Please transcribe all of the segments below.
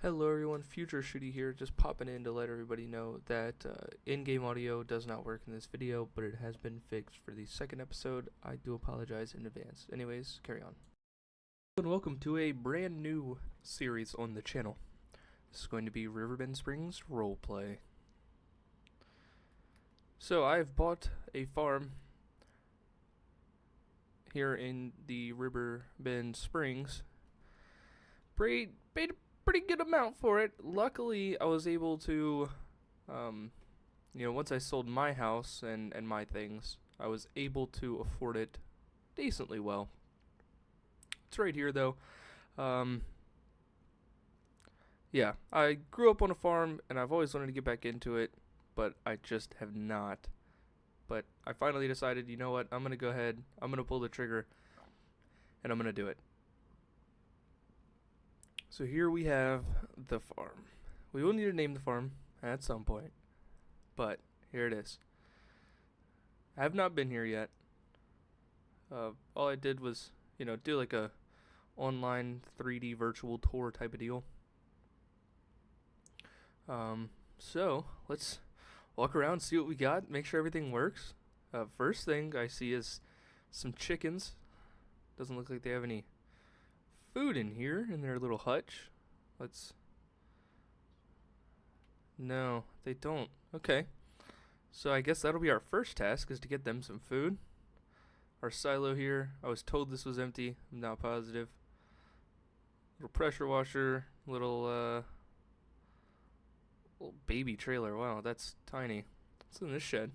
Hello everyone, future Shootyy here, just popping in to let everybody know that in-game audio does not work in this video, but it has been fixed for the second episode. I do apologize in advance. Anyways, carry on. And welcome to a brand new series on the channel. This is going to be Riverbend Springs Roleplay. So I've bought a farm here in the Riverbend Springs. Paid a pretty good amount for it. Luckily, I was able to, once I sold my house and my things, I was able to afford it decently well. It's right here, though. Yeah, I grew up on a farm, and I've always wanted to get back into it, but I just have not. But I finally decided, you know what, I'm going to go ahead, I'm going to pull the trigger, and I'm going to do it. So here we have the farm. We will need to name the farm at some point, but here it is. I have not been here yet. All I did was, do like a online 3D virtual tour type of deal. So let's walk around, see what we got, make sure everything works. First thing I see is some chickens. Doesn't look like they have any food in here in their little hutch. No, they don't. Okay. So I guess that'll be our first task, is to get them some food. Our silo here, I was told this was empty. I'm not positive. Little pressure washer, little baby trailer. Wow, that's tiny. What's in this shed?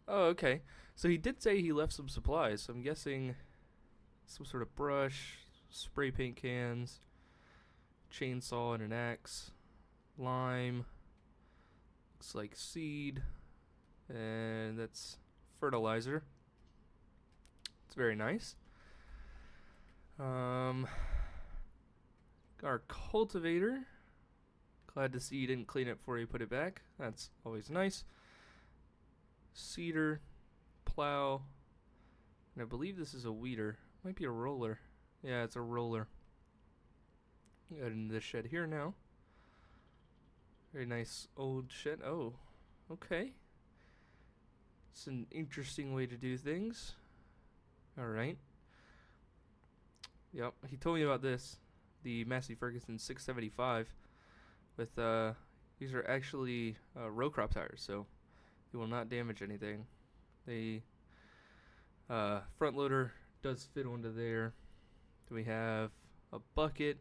Oh, okay. So he did say he left some supplies. So I'm guessing some sort of brush, spray paint cans, chainsaw and an axe, lime, looks like seed, and that's fertilizer. It's very nice. Our cultivator, glad to see you didn't clean it before you put it back. That's always nice. Seeder, plow, and I believe this is a weeder. Might be a roller. Yeah, it's a roller. Got into the shed here now. Very nice old shed. Oh, okay. It's an interesting way to do things. Alright. Yep, he told me about this. The Massey Ferguson 675 with, these are actually row crop tires, so they will not damage anything. The front loader does fit onto there. Then we have a bucket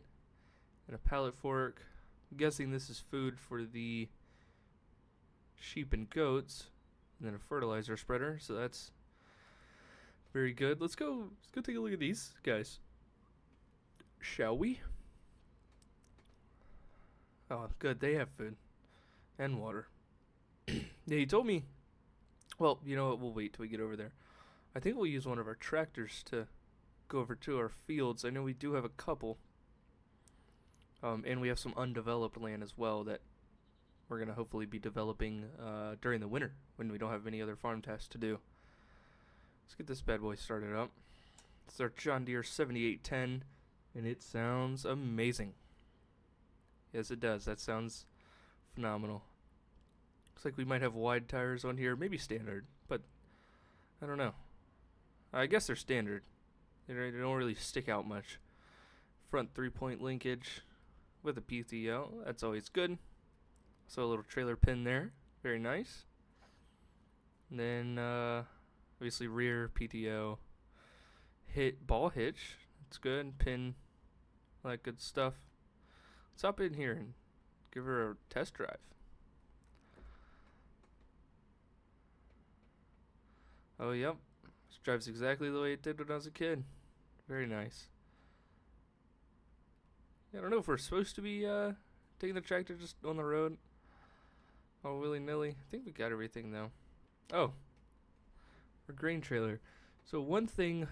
and a pallet fork. I'm guessing this is food for the sheep and goats, and then a fertilizer spreader. So that's very good. Let's go take a look at these guys, shall we? Oh, good. They have food and water. Yeah, he told me. Well, you know what? We'll wait till we get over there. I think we'll use one of our tractors to go over to our fields. I know we do have a couple. And we have some undeveloped land as well that we're going to hopefully be developing during the winter when we don't have any other farm tasks to do. Let's get this bad boy started up. It's our John Deere 7810, and it sounds amazing. Yes, it does. That sounds phenomenal. Looks like we might have wide tires on here, maybe standard, but I don't know. I guess they're standard. They don't really stick out much. Front 3-point linkage with a PTO. That's always good. So a little trailer pin there. Very nice. And then obviously rear PTO. Ball hitch. That's good. Pin. All that good stuff. Let's hop in here and give her a test drive. Oh, yep. This drives exactly the way it did when I was a kid. Very nice. I don't know if we're supposed to be taking the tractor just on the road all willy-nilly. I think we got everything, though. Oh. Our grain trailer. So one thing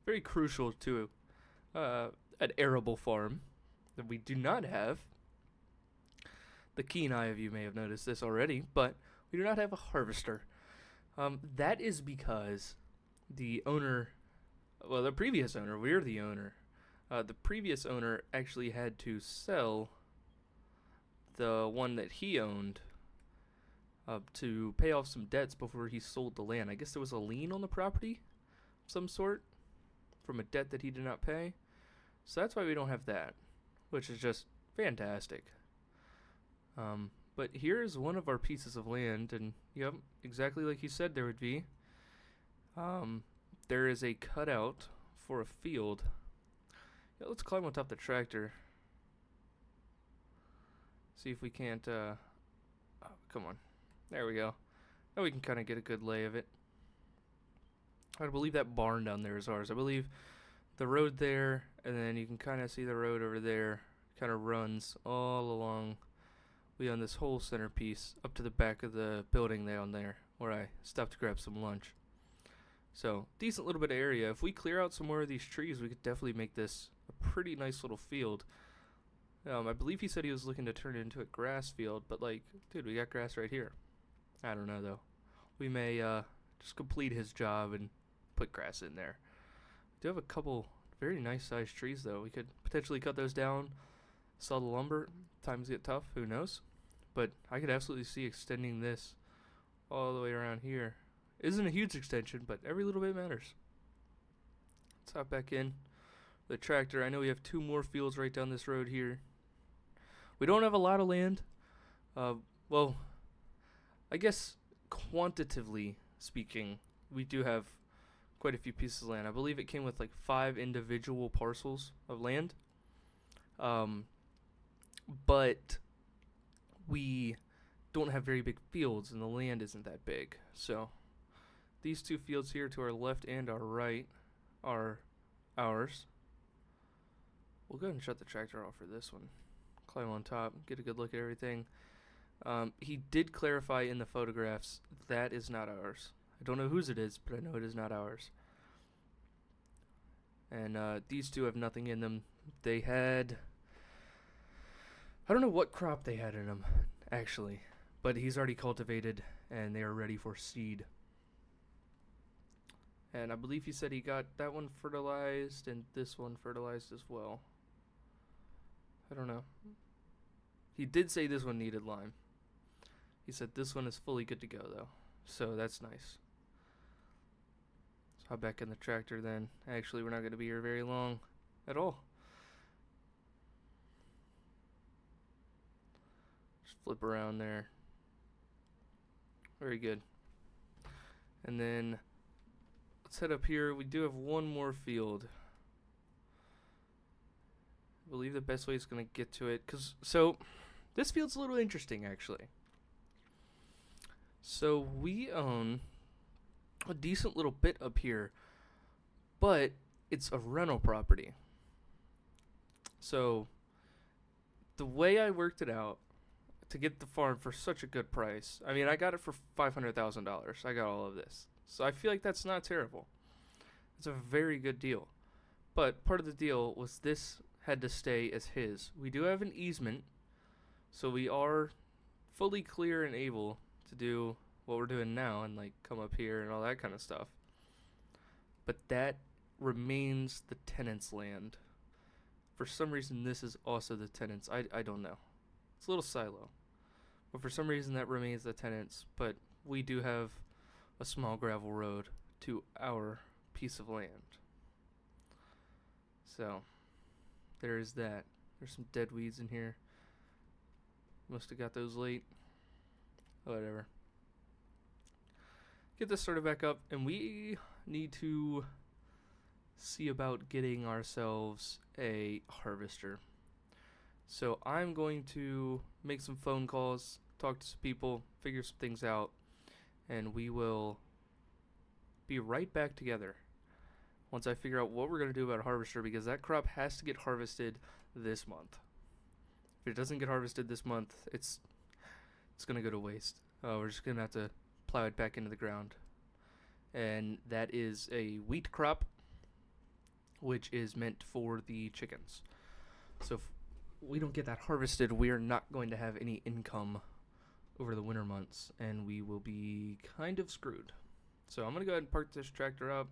very crucial to an arable farm that we do not have, the keen eye of you may have noticed this already, but we do not have a harvester. That is because the owner, well, the previous owner, we're the owner, The previous owner actually had to sell the one that he owned to pay off some debts before he sold the land. I guess there was a lien on the property of some sort from a debt that he did not pay. So that's why we don't have that, which is just fantastic. But here's one of our pieces of land, and yep, exactly like you said there would be. There is a cutout for a field. Yeah, let's climb on top of the tractor. See if we can't, oh, come on. There we go. Now we can kind of get a good lay of it. I believe that barn down there is ours. I believe the road there, and then you can kind of see the road over there, kind of runs all along. We own this whole centerpiece up to the back of the building down there, where I stopped to grab some lunch. So, decent little bit of area. If we clear out some more of these trees, we could definitely make this a pretty nice little field. I believe he said he was looking to turn it into a grass field, but like, dude, we got grass right here. I don't know though. We may just complete his job and put grass in there. We do have a couple very nice sized trees though. We could potentially cut those down, sell the lumber. Times get tough, who knows? But I could absolutely see extending this all the way around here. Isn't a huge extension, but every little bit matters. Let's hop back in the tractor. I know we have 2 more fields right down this road here. We don't have a lot of land. Well, I guess quantitatively speaking, we do have quite a few pieces of land. I believe it came with like 5 individual parcels of land. But we don't have very big fields, and the land isn't that big. So these 2 fields here to our left and our right are ours. We'll go ahead and shut the tractor off for this one. Climb on top, get a good look at everything. He did clarify in the photographs that is not ours. I don't know whose it is, but I know it is not ours. And these 2 have nothing in them. They had, I don't know what crop they had in them, actually, but he's already cultivated and they are ready for seed. And I believe he said he got that one fertilized and this one fertilized as well. I don't know. He did say this one needed lime. He said this one is fully good to go though, so that's nice. Let's hop back in the tractor then. Actually, we're not going to be here very long at all. Just flip around there. Very good. And then let's head up here. We do have one more field. I believe the best way is going to get to it, so this field's a little interesting actually. So we own a decent little bit up here, but it's a rental property. So the way I worked it out to get the farm for such a good price, I mean, I got it for $500,000. I got all of this. So I feel like that's not terrible. It's a very good deal. But part of the deal was this had to stay as his. We do have an easement, so we are fully clear and able to do what we're doing now and like come up here and all that kind of stuff. But that remains the tenant's land. For some reason, this is also the tenant's. I don't know. It's a little silo. But for some reason, that remains the tenant's. But we do have a small gravel road to our piece of land. So there is that. There's some dead weeds in here. Must have got those late. Whatever. Get this started back up, and we need to see about getting ourselves a harvester. So I'm going to make some phone calls, talk to some people, figure some things out, and we will be right back together once I figure out what we're going to do about a harvester, because that crop has to get harvested this month. If it doesn't get harvested this month, it's going to go to waste. We're just going to have to plow it back into the ground. And that is a wheat crop, which is meant for the chickens. So if we don't get that harvested, we are not going to have any income over the winter months, and we will be kind of screwed. So I'm going to go ahead and park this tractor up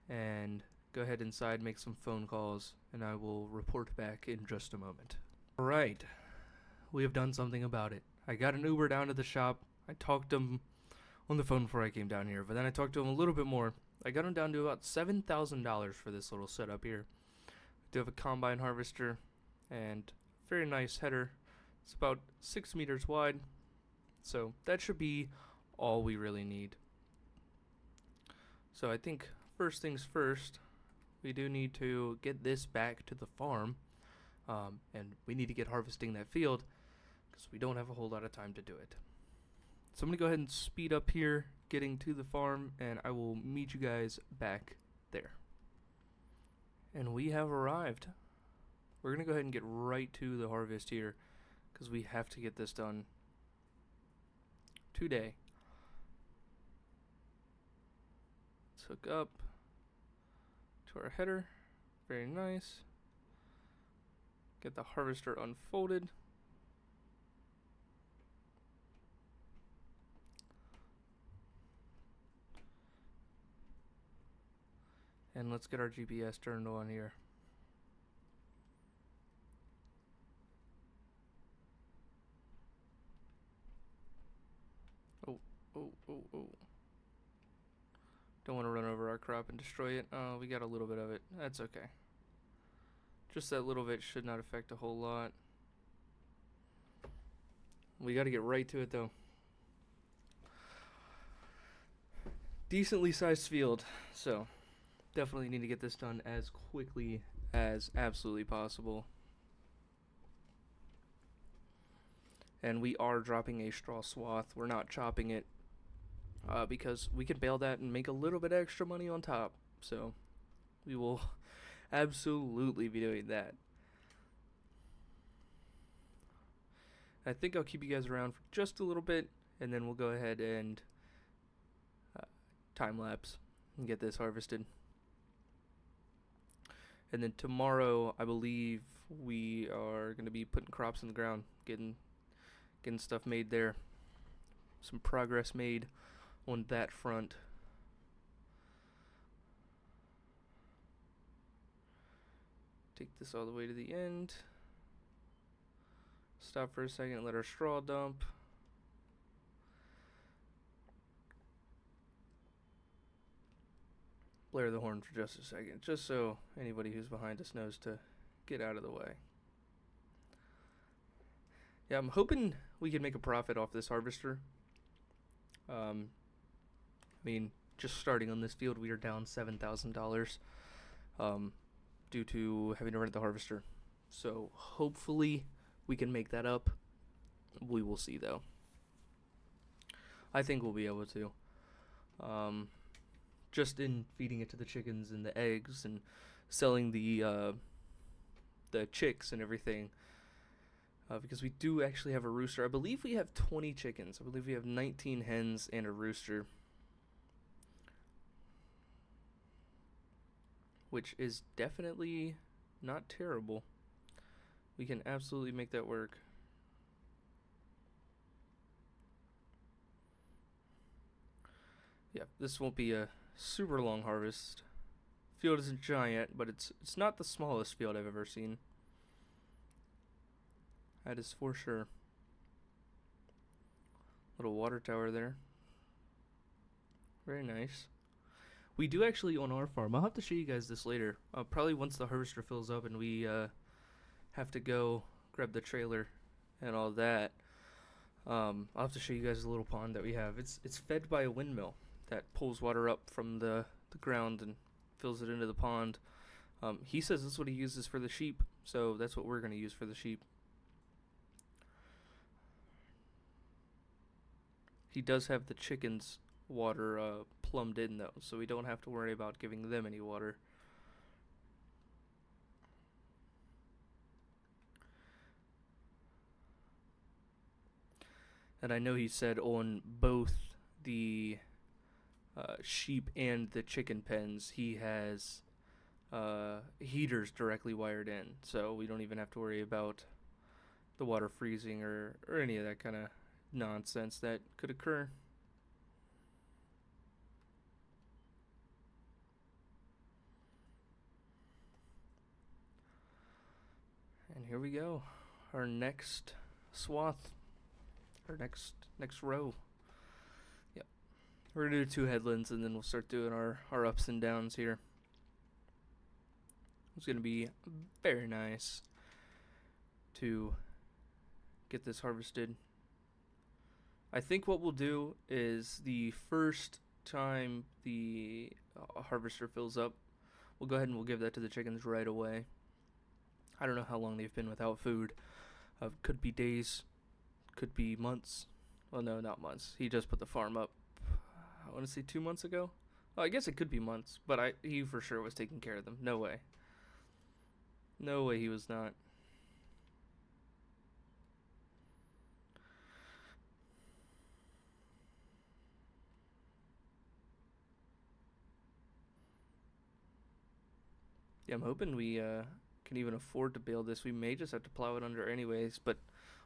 and go ahead inside, make some phone calls, and I will report back in just a moment. Alright, we have done something about it. I got an Uber down to the shop. I talked to him on the phone before I came down here, but then I talked to him a little bit more. I got him down to about $7,000 for this little setup here. I do have a combine harvester and very nice header. It's about 6 meters wide, so that should be all we really need. So I think first things first, we do need to get this back to the farm, and we need to get harvesting that field because we don't have a whole lot of time to do it. So I'm going to go ahead and speed up here, getting to the farm, and I will meet you guys back there. And we have arrived. We're going to go ahead and get right to the harvest here because we have to get this done today. Let's hook up to our header. Very nice. Get the harvester unfolded. And let's get our GPS turned on here. Oh. Don't want to run over our crop and destroy it. Oh, we got a little bit of it. That's okay. Just that little bit should not affect a whole lot. We got to get right to it, though. Decently sized field, so definitely need to get this done as quickly as absolutely possible. And we are dropping a straw swath. We're not chopping it because we can bale that and make a little bit extra money on top. So we will absolutely be doing that. I think I'll keep you guys around for just a little bit, and then we'll go ahead and time lapse and get this harvested. And then tomorrow, I believe we are going to be putting crops in the ground, getting stuff made there. Some progress made on that front. Take this all the way to the end. Stop for a second, let our straw dump. Blare the horn for just a second, just so anybody who's behind us knows to get out of the way. Yeah, I'm hoping we can make a profit off this harvester. I mean, just starting on this field, we are down $7,000 due to having to rent the harvester. So hopefully we can make that up. We will see, though. I think we'll be able to. Just in feeding it to the chickens and the eggs and selling the chicks and everything. Because we do actually have a rooster. I believe we have 20 chickens. I believe we have 19 hens and a rooster. Which is definitely not terrible. We can absolutely make that work. Yeah, this won't be a super long harvest. Field isn't giant, but it's not the smallest field I've ever seen. That is for sure. Little water tower there. Very nice. We do actually on our farm. I'll have to show you guys this later. Probably once the harvester fills up and we have to go grab the trailer and all that. I'll have to show you guys a little pond that we have. It's fed by a windmill that pulls water up from the ground and fills it into the pond. He says that's what he uses for the sheep, so that's what we're going to use for the sheep. He does have the chickens' water plumbed in, though, so we don't have to worry about giving them any water. And I know he said on both the sheep and the chicken pens, he has heaters directly wired in, so we don't even have to worry about the water freezing or any of that kind of nonsense that could occur. And here we go. Our next swath. Our next row. Yep. We're gonna do 2 headlands and then we'll start doing our ups and downs here. It's gonna be very nice to get this harvested. I think what we'll do is the first time the harvester fills up, we'll go ahead and we'll give that to the chickens right away. I don't know how long they've been without food. Could be days, could be months. Well, no, not months. He just put the farm up, I want to say 2 months ago. Well, I guess it could be months, but he for sure was taking care of them. No way. No way he was not. Yeah, I'm hoping we can even afford to bale this. We may just have to plow it under anyways, but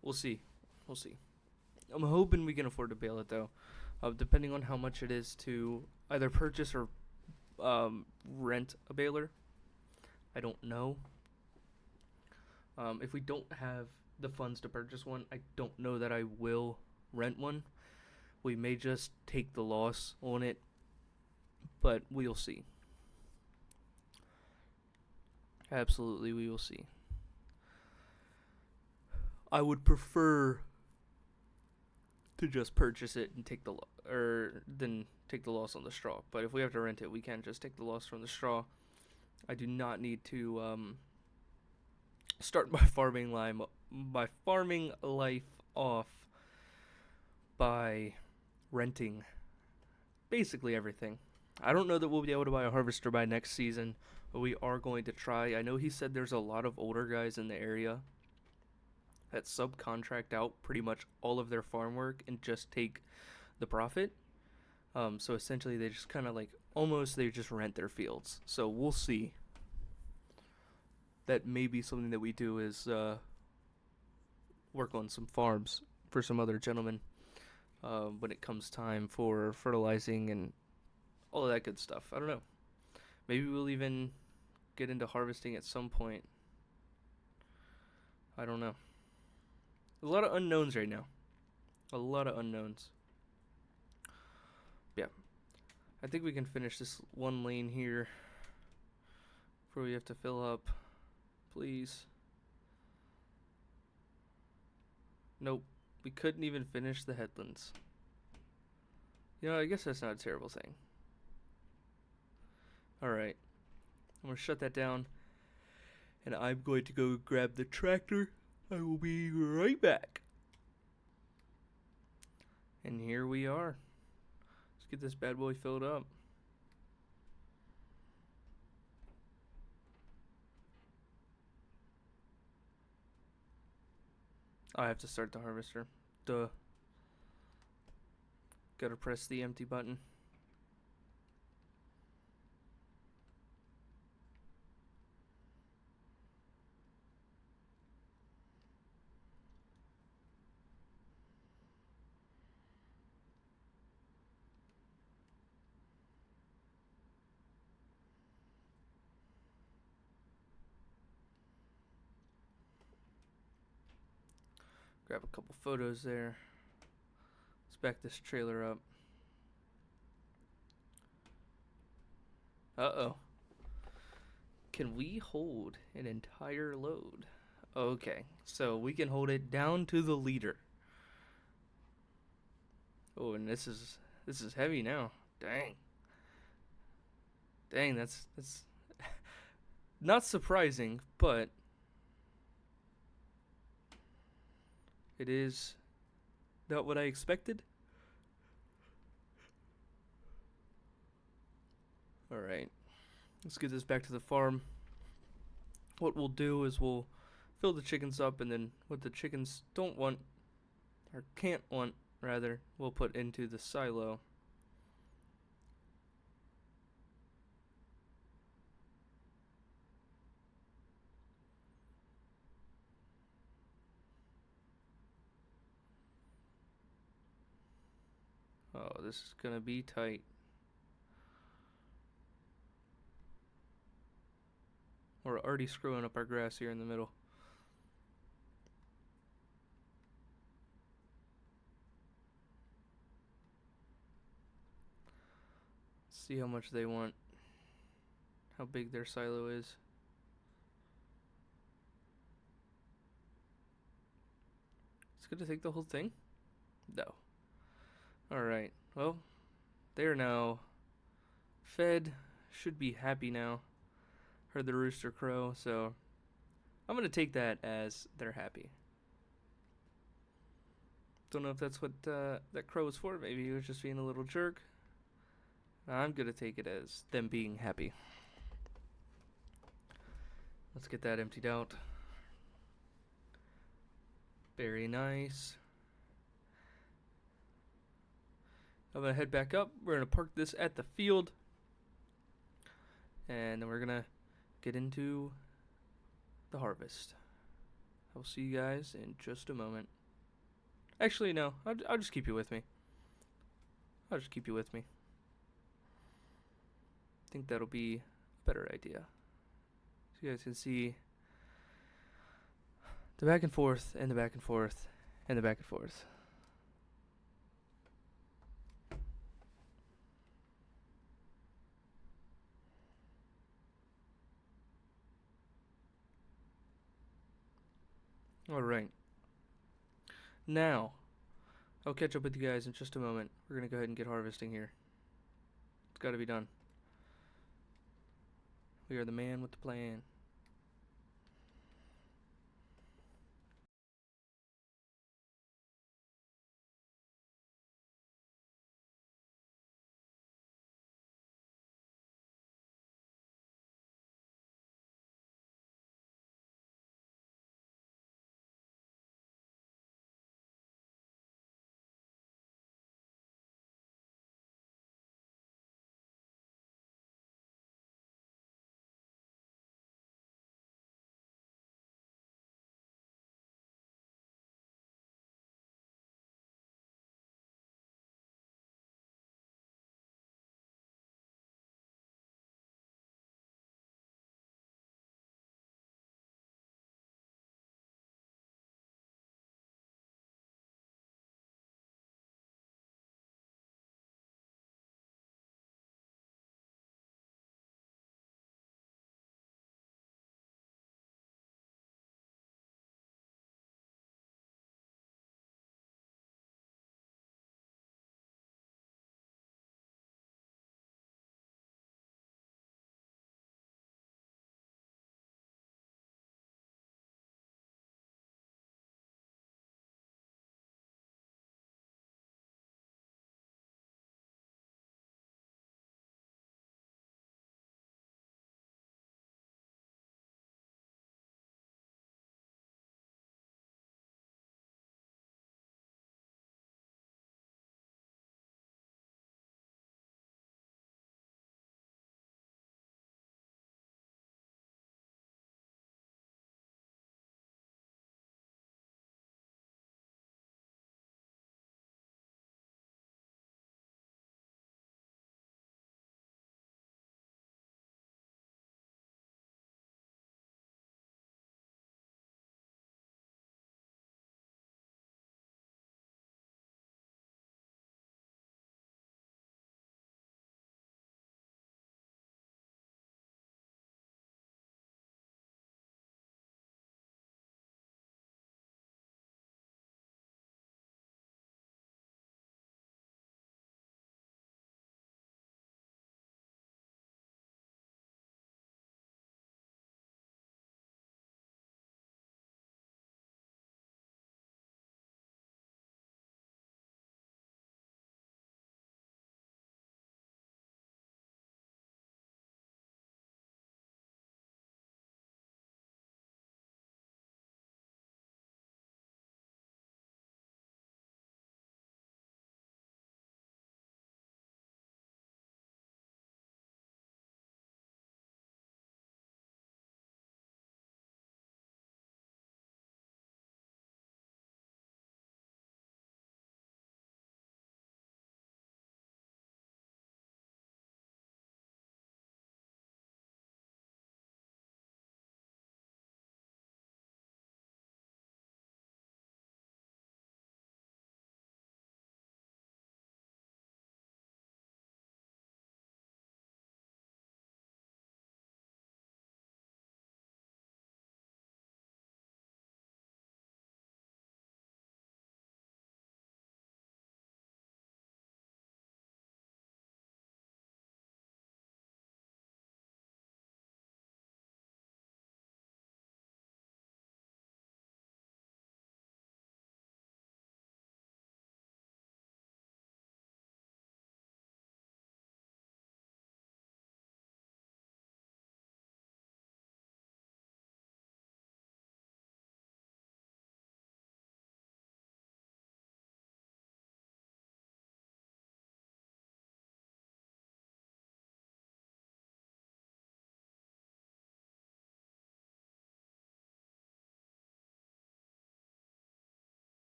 we'll see. We'll see. I'm hoping we can afford to bale it though, depending on how much it is to either purchase or rent a baler. I don't know. If we don't have the funds to purchase one, I don't know that I will rent one. We may just take the loss on it, but we'll see. Absolutely, we will see. I would prefer to just purchase it and take the then take the loss on the straw. But if we have to rent it, we can just take the loss from the straw. I do not need to start my farming life off by renting basically everything. I don't know that we'll be able to buy a harvester by next season, but we are going to try. I know he said there's a lot of older guys in the area that subcontract out pretty much all of their farm work and just take the profit. So essentially they just kind of like they just rent their fields. So we'll see. That may be something that we do is work on some farms for some other gentlemen when it comes time for fertilizing and all of that good stuff. I don't know. Maybe we'll even get into harvesting at some point. I don't know. A lot of unknowns right now. A lot of unknowns. Yeah. I think we can finish this one lane here before we have to fill up. Please. Nope. We couldn't even finish the headlands. You know, I guess that's not a terrible thing. Alright. I'm going to shut that down. And I'm going to go grab the tractor. I will be right back. And here we are. Let's get this bad boy filled up. I have to start the harvester. Duh. Gotta press the empty button. Grab a couple photos there. Let's back this trailer up. Uh-oh. Can we hold an entire load? Okay, so we can hold it down to the liter. Oh, and this is heavy now. Dang. Dang, that's not surprising, but it is not what I expected. Alright, let's get this back to the farm. What we'll do is we'll fill the chickens up, and then what the chickens don't want, or can't want rather, we'll put into the silo. Oh, this is gonna be tight. We're already screwing up our grass here in the middle. See how much they want. How big their silo is. It's gonna take the whole thing? No. Alright, well, they are now fed. Should be happy now. Heard the rooster crow, so I'm gonna take that as they're happy. Don't know if that's what that crow was for. Maybe he was just being a little jerk. I'm gonna take it as them being happy. Let's get that emptied out. Very nice. I'm gonna head back up. We're gonna park this at the field. And then we're gonna get into the harvest. I'll see you guys in just a moment. Actually, no. I'll just keep you with me. I think that'll be a better idea. So you guys can see the back and forth, and the back and forth, and the back and forth. Alright. Now, I'll catch up with you guys in just a moment. We're going to go ahead and get harvesting here. It's got to be done. We are the man with the plan.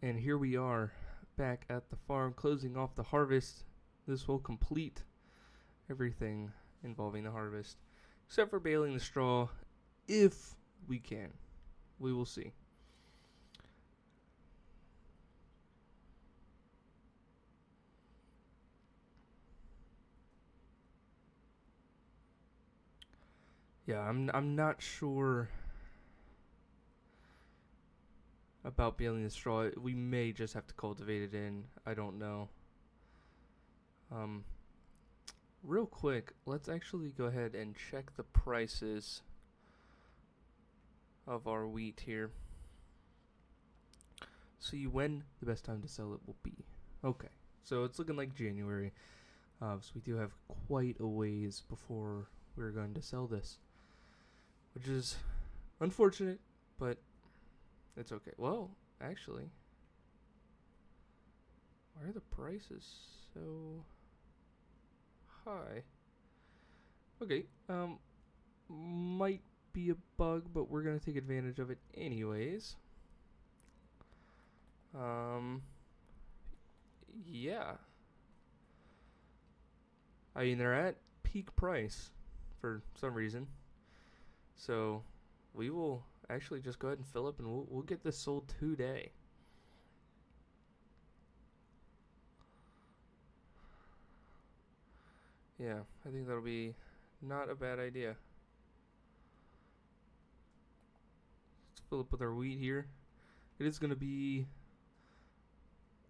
And here we are back at the farm closing off the harvest. This will complete everything involving the harvest, except for baling the straw, if we can. We will see. Yeah, I'm not sure about baling the straw. We may just have to cultivate it in. I don't know. Real quick, let's actually go ahead and check the prices of our wheat here. See when the best time to sell it will be. Okay, so it's looking like January. So we do have quite a ways before we're going to sell this, which is unfortunate, but it's okay. Well, actually, why are the prices so high? Okay, might be a bug, but we're gonna take advantage of it anyways. Yeah. I mean, they're at peak price for some reason. So we will actually just go ahead and fill up, and we'll get this sold today. Yeah, I think that'll be not a bad idea. Let's fill up with our wheat here. It is going to be,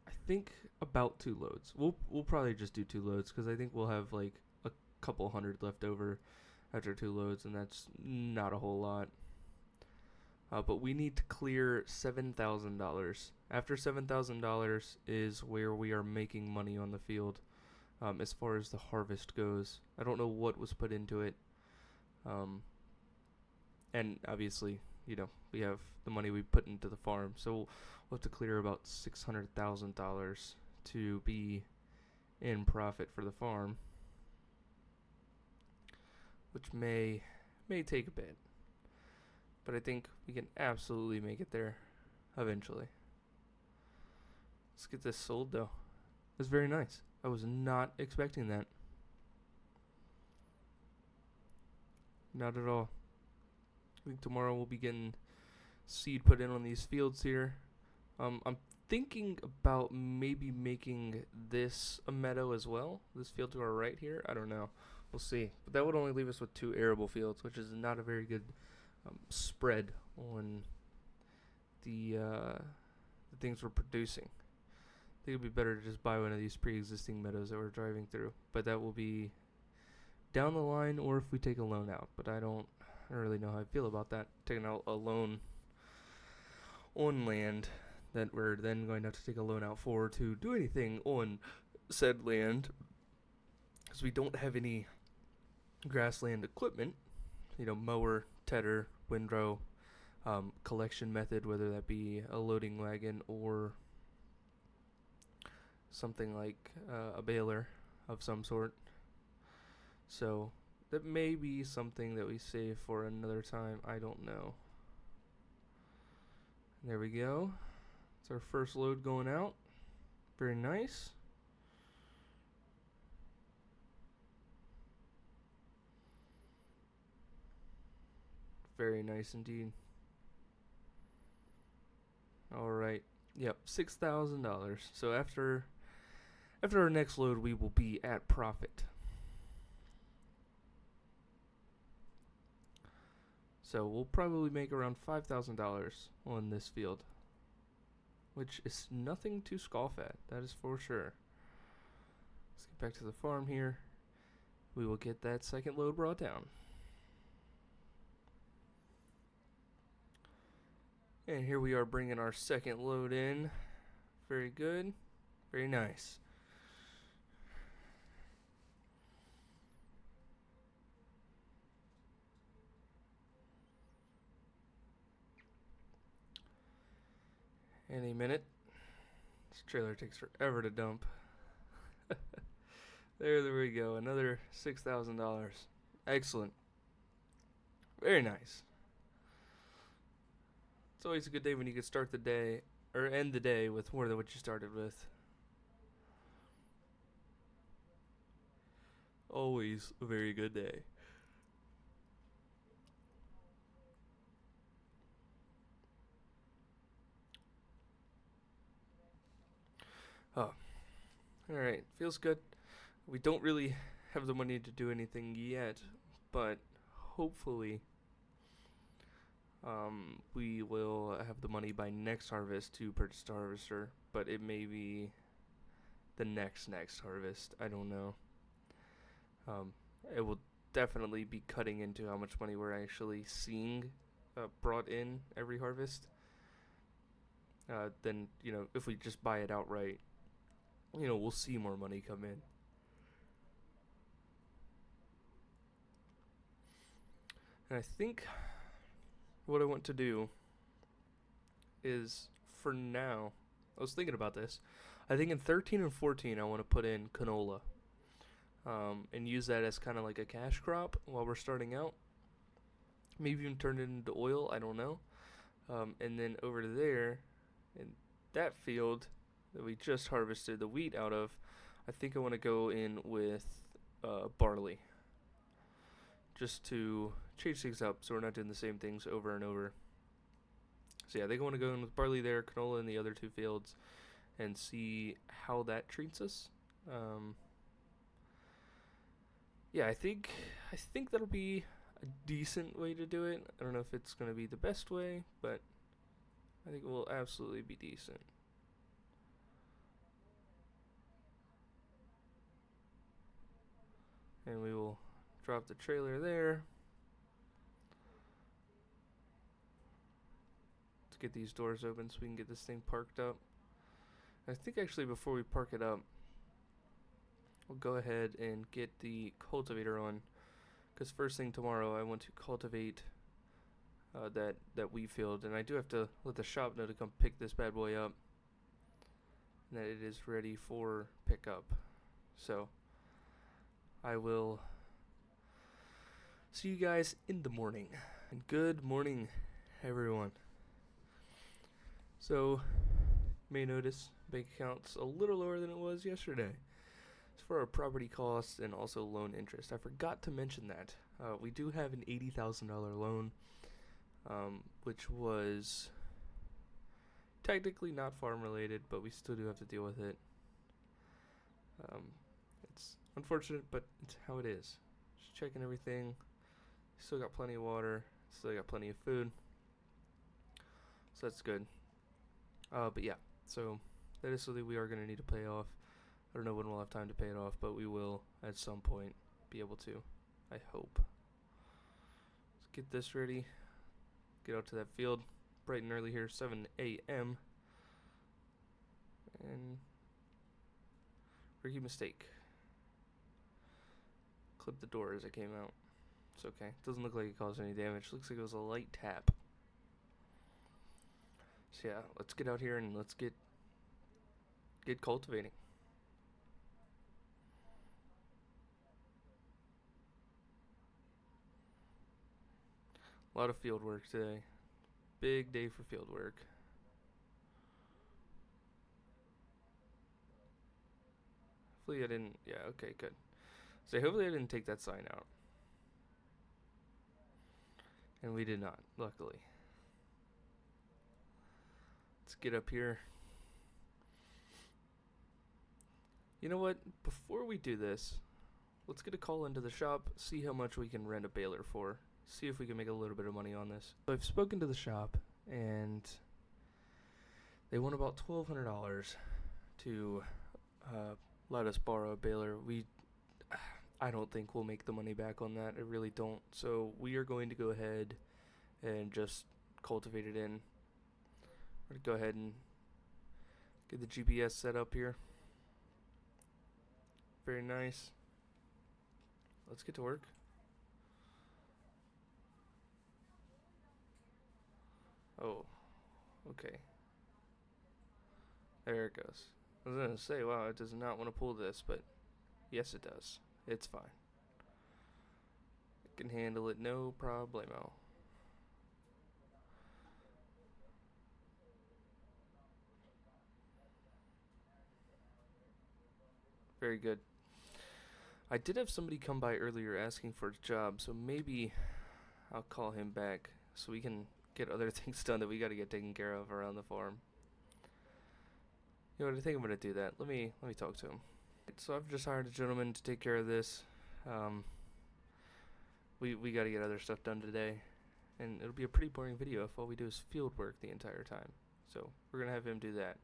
I think, about 2 loads. We'll probably just do 2 loads because I think we'll have like a couple hundred left over after 2 loads, and that's not a whole lot. But we need to clear $7,000. After $7,000 is where we are making money on the field. As far as the harvest goes, I don't know what was put into it. And obviously, you know, we have the money we put into the farm, so we'll have to clear about $600,000 to be in profit for the farm, which may take a bit, but I think we can absolutely make it there eventually. Let's get this sold though. That's very nice. I was not expecting that. Not at all. I think tomorrow we'll be getting seed put in on these fields here. I'm thinking about maybe making this a meadow as well. This field to our right here. I don't know. We'll see. But that would only leave us with 2 arable fields, which is not a very good spread on the things we're producing. I think it'd be better to just buy one of these pre-existing meadows that we're driving through. But that will be down the line, or if we take a loan out. But I don't really know how I feel about that. Taking out a loan on land that we're then going to have to take a loan out for to do anything on said land, because we don't have any grassland equipment. You know, mower, tedder, windrow, collection method, whether that be a loading wagon or something like a baler of some sort. So that may be something that we save for another time. I don't know. There we go. It's our first load going out. Very nice. Very nice indeed. All right. Yep, $6,000. So after our next load, we will be at profit. So we'll probably make around $5,000 on this field, which is nothing to scoff at. That is for sure. Let's get back to the farm here. We will get that second load brought down. And here we are bringing our second load in. Very good. Very nice. Any minute. This trailer takes forever to dump. There we go. Another $6,000. Excellent. Very nice. It's always a good day when you can start the day or end the day with more than what you started with. Always a very good day. Oh, alright. Feels good. We don't really have the money to do anything yet, but hopefully we will have the money by next harvest to purchase the harvester, but it may be the next harvest. I don't know. It will definitely be cutting into how much money we're actually seeing brought in every harvest. Then, if we just buy it outright, we'll see more money come in. And I think what I want to do is, for now, I was thinking about this. I think in 13 and 14, I want to put in canola. And use that as kind of like a cash crop while we're starting out. Maybe even turn it into oil, I don't know. And then over there, in that field that we just harvested the wheat out of, I think I want to go in with barley. Just to change things up so we're not doing the same things over and over. So yeah, I think I want to go in with barley there, canola in the other two fields, and see how that treats us. Yeah, I think that'll be a decent way to do it. I don't know if it's going to be the best way, but I think it will absolutely be decent. And we will drop the trailer there. Let's get these doors open so we can get this thing parked up. I think actually before we park it up, we'll go ahead and get the cultivator on, because first thing tomorrow I want to cultivate that wheat field, and I do have to let the shop know to come pick this bad boy up, and that it is ready for pickup. So I will see you guys in the morning. And good morning, everyone. So you may notice bank account's a little lower than it was yesterday. For our property costs and also loan interest. I forgot to mention that. We do have an $80,000 loan, which was technically not farm related, but we still do have to deal with it. It's unfortunate, but it's how it is. Just checking everything. Still got plenty of water. Still got plenty of food. So that's good. But yeah, so that is something we are going to need to pay off. I don't know when we'll have time to pay it off, but we will at some point be able to, I hope. Let's get this ready. Get out to that field bright and early here, 7 a.m. And rookie mistake. Clip the door as it came out. It's okay. Doesn't look like it caused any damage. Looks like it was a light tap. So yeah, let's get out here and let's get cultivating. A lot of field work today. Big day for field work. Hopefully I didn't, yeah, okay, good. So hopefully I didn't take that sign out. And we did not, luckily. Let's get up here. You know what? Before we do this, let's get a call into the shop, see how much we can rent a baler for. See if we can make a little bit of money on this. So I've spoken to the shop, and they want about $1,200 to let us borrow a baler. I don't think we'll make the money back on that. I really don't. So we are going to go ahead and just cultivate it in. We're going to go ahead and get the GPS set up here. Very nice. Let's get to work. Oh, okay. There it goes. I was going to say, wow, it does not want to pull this, but yes, it does. It's fine. It can handle it, no problemo. Very good. I did have somebody come by earlier asking for a job, so maybe I'll call him back so we can get other things done that we got to get taken care of around the farm. You know what, I think I'm going to do that. Let me talk to him. So I've just hired a gentleman to take care of this. We got to get other stuff done today, and it'll be a pretty boring video if all we do is field work the entire time. So we're going to have him do that.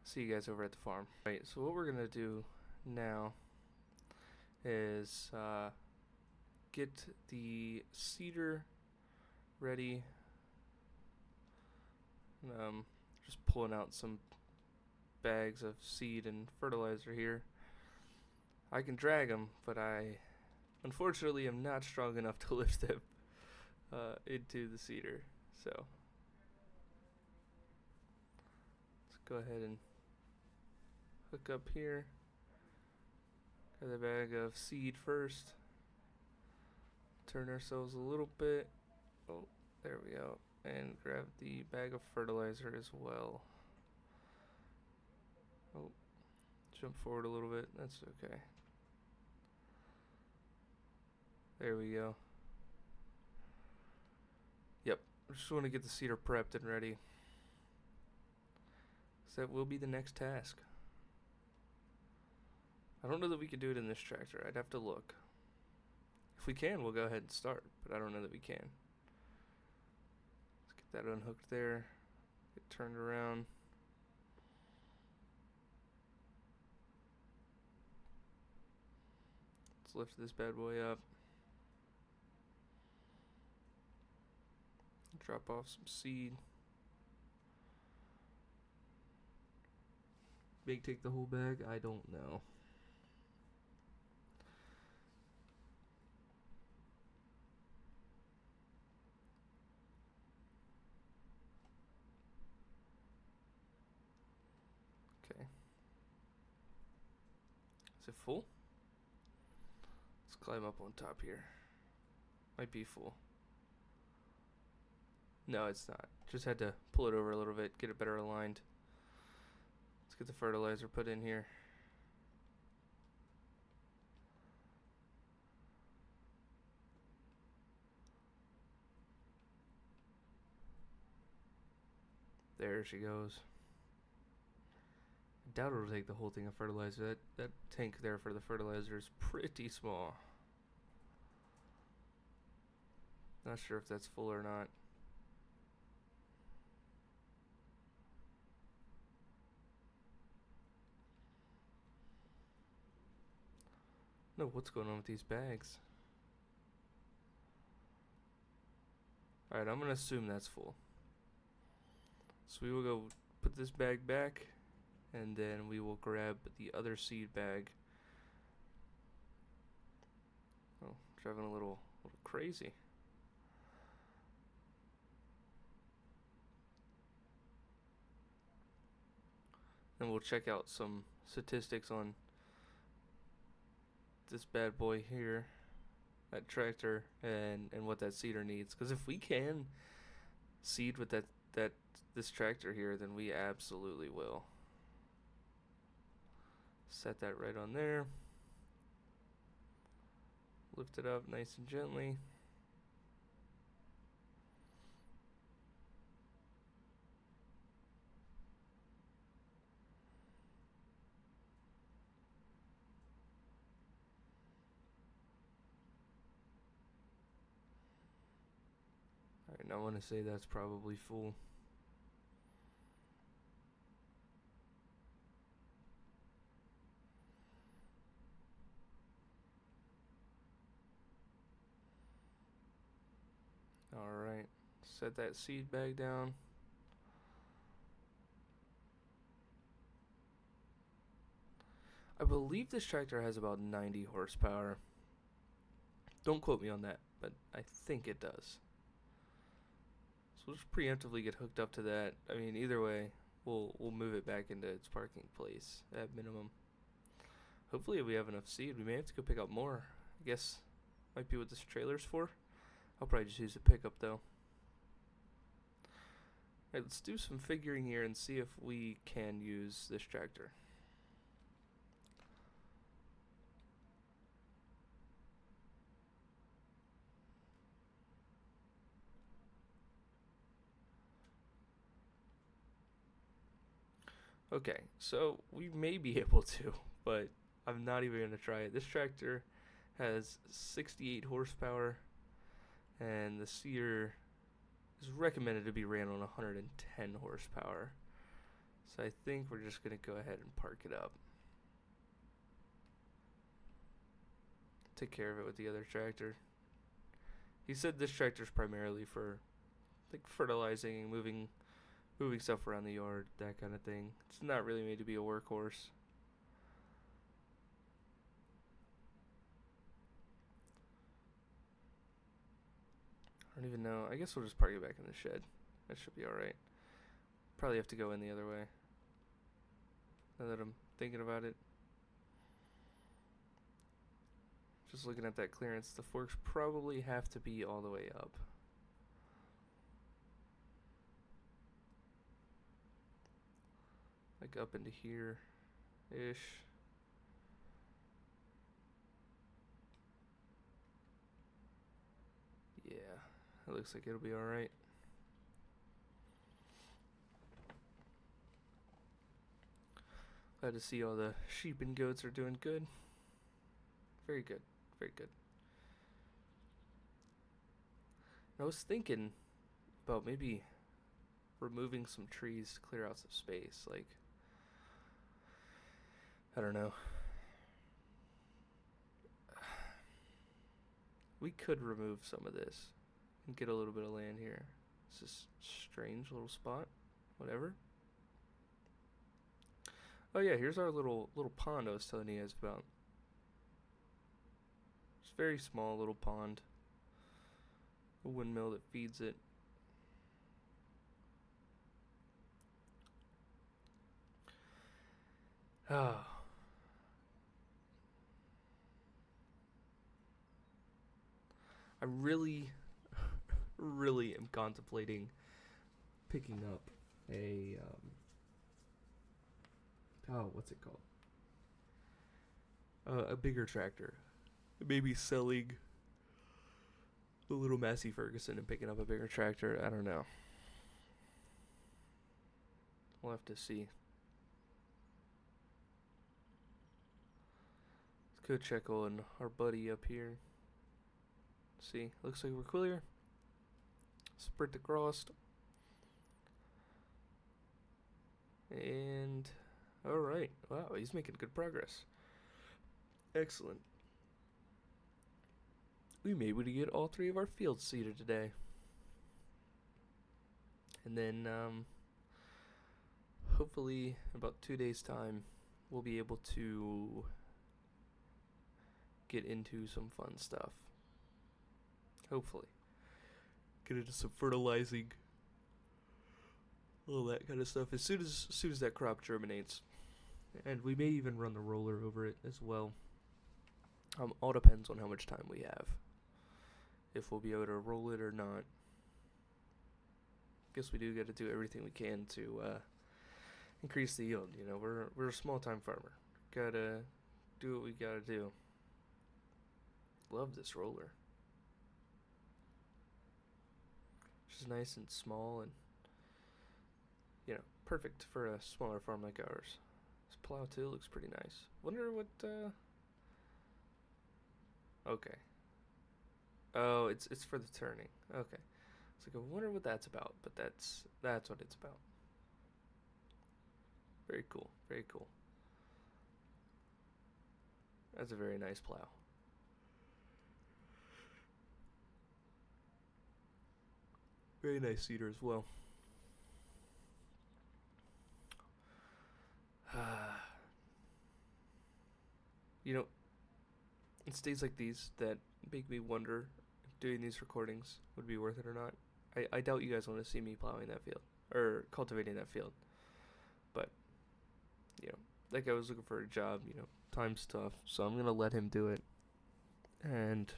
See you guys over at the farm. Right, so what we're going to do now is get the seeder ready. Just pulling out some bags of seed and fertilizer here. I can drag them, but I unfortunately am not strong enough to lift them into the seeder. So let's go ahead and hook up here. Grab the bag of seed first. Turn ourselves a little bit. Oh, there we go. And grab the bag of fertilizer as well. Oh, jump forward a little bit. That's okay. There we go. Yep, I just want to get the seeder prepped and ready. So that will be the next task. I don't know that we could do it in this tractor. I'd have to look. If we can, we'll go ahead and start, but I don't know that we can. Let's get that unhooked there. Get turned around. Let's lift this bad boy up. Drop off some seed. May take the whole bag? I don't know. Okay. Is it full? Let's climb up on top here. Might be full. No, it's not. Just had to pull it over a little bit, get it better aligned. Let's get the fertilizer put in here. There she goes. I doubt it'll take the whole thing of fertilizer. That tank there for the fertilizer is pretty small. Not sure if that's full or not. No, what's going on with these bags? Alright, I'm gonna assume that's full. So we will go put this bag back, and then we will grab the other seed bag. Oh, driving a little crazy. And we'll check out some statistics on this bad boy here, that tractor, and what that seeder needs. Because if we can seed with this tractor here, then we absolutely will. Set that right on there. Lift it up nice and gently. Alright, now I want to say that's probably full. Alright, set that seed bag down. I believe this tractor has about 90 horsepower. Don't quote me on that, but I think it does. So we'll just preemptively get hooked up to that. I mean, either way, we'll move it back into its parking place at minimum. Hopefully we have enough seed. We may have to go pick up more. I guess might be what this trailer's for. I'll probably just use the pickup though. Alright, let's do some figuring here and see if we can use this tractor. Okay, so we may be able to, but I'm not even going to try it. This tractor has 68 horsepower, and the seeder is recommended to be ran on 110 horsepower. So I think we're just going to go ahead and park it up. Take care of it with the other tractor. He said this tractor's primarily for like fertilizing, moving stuff around the yard, that kind of thing. It's not really made to be a workhorse. I don't even know. I guess we'll just park it back in the shed. That should be alright. Probably have to go in the other way. Now that I'm thinking about it. Just looking at that clearance, the forks probably have to be all the way up. Like up into here-ish. Yeah, it looks like it'll be alright. Glad to see all the sheep and goats are doing good. Very good, very good. I was thinking about maybe removing some trees to clear out some space. Like, I don't know. We could remove some of this and get a little bit of land here. It's this strange little spot. Whatever. Oh yeah, here's our little pond I was telling you guys about. It's a very small little pond. A windmill that feeds it. Ah. I really am contemplating picking up a what's it called? A bigger tractor. Maybe selling the little Massey Ferguson and picking up a bigger tractor. I don't know. We'll have to see. Let's go check on our buddy up here. See, looks like we're clear. Sprint across. And alright. Wow, he's making good progress. Excellent. We may be able to get all 3 of our fields seeded today. And then hopefully in about 2 days' time we'll be able to get into some fun stuff. Hopefully. Get into some fertilizing. All that kind of stuff as soon as that crop germinates. And we may even run the roller over it as well. All depends on how much time we have. If we'll be able to roll it or not. Guess we do got to do everything we can to increase the yield. You know, we're a small time farmer. Gotta do what we gotta do. Love this roller. Just nice and small and, you know, perfect for a smaller farm like ours. This plow too looks pretty nice. Wonder what okay. Oh, it's for the turning. Okay. It's like, I wonder what that's about, but that's what it's about. Very cool, very cool. That's a very nice plow. Very nice seeder as well. You know, it's days like these that make me wonder if doing these recordings would be worth it or not. I doubt you guys want to see me plowing that field or cultivating that field. But, you know, that guy was looking for a job, you know, time's tough, so I'm going to let him do it. And,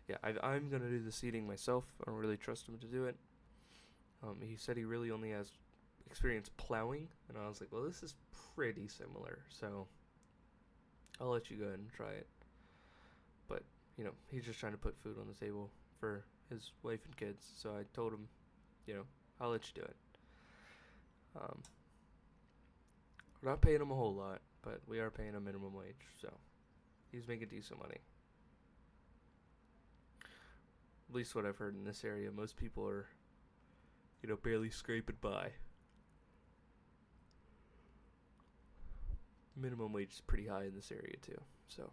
yeah, I'm going to do the seeding myself. I don't really trust him to do it. He said he really only has experience plowing, and I was like, well, this is pretty similar, so I'll let you go ahead and try it. But, you know, he's just trying to put food on the table for his wife and kids, so I told him, you know, I'll let you do it. We're not paying him a whole lot, but we are paying him minimum wage, so he's making decent money. At least what I've heard in this area, most people are, barely scraping by. Minimum wage is pretty high in this area too, so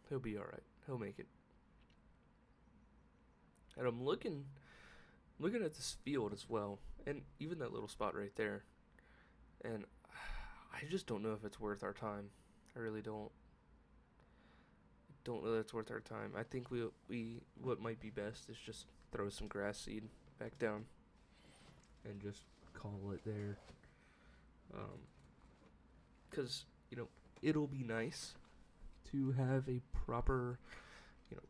he'll be all right. He'll make it. And I'm looking at this field as well, and even that little spot right there, and I just don't know if it's worth our time. I really don't. Don't know that it's worth our time. I think we what might be best is just throw some grass seed back down and just call it there. 'Cause it'll be nice to have a proper,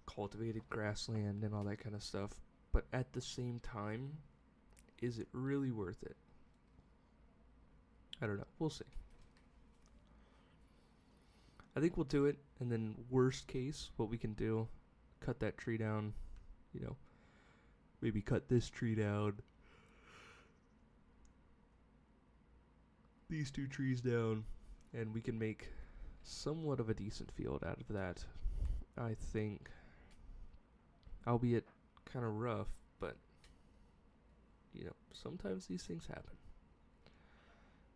cultivated grassland and all that kind of stuff. But at the same time, is it really worth it? I don't know. We'll see. I think we'll do it, and then worst case, what we can do, cut that tree down, maybe cut this tree down, these 2 trees down, and we can make somewhat of a decent field out of that, I think. Albeit kind of rough, but, sometimes these things happen.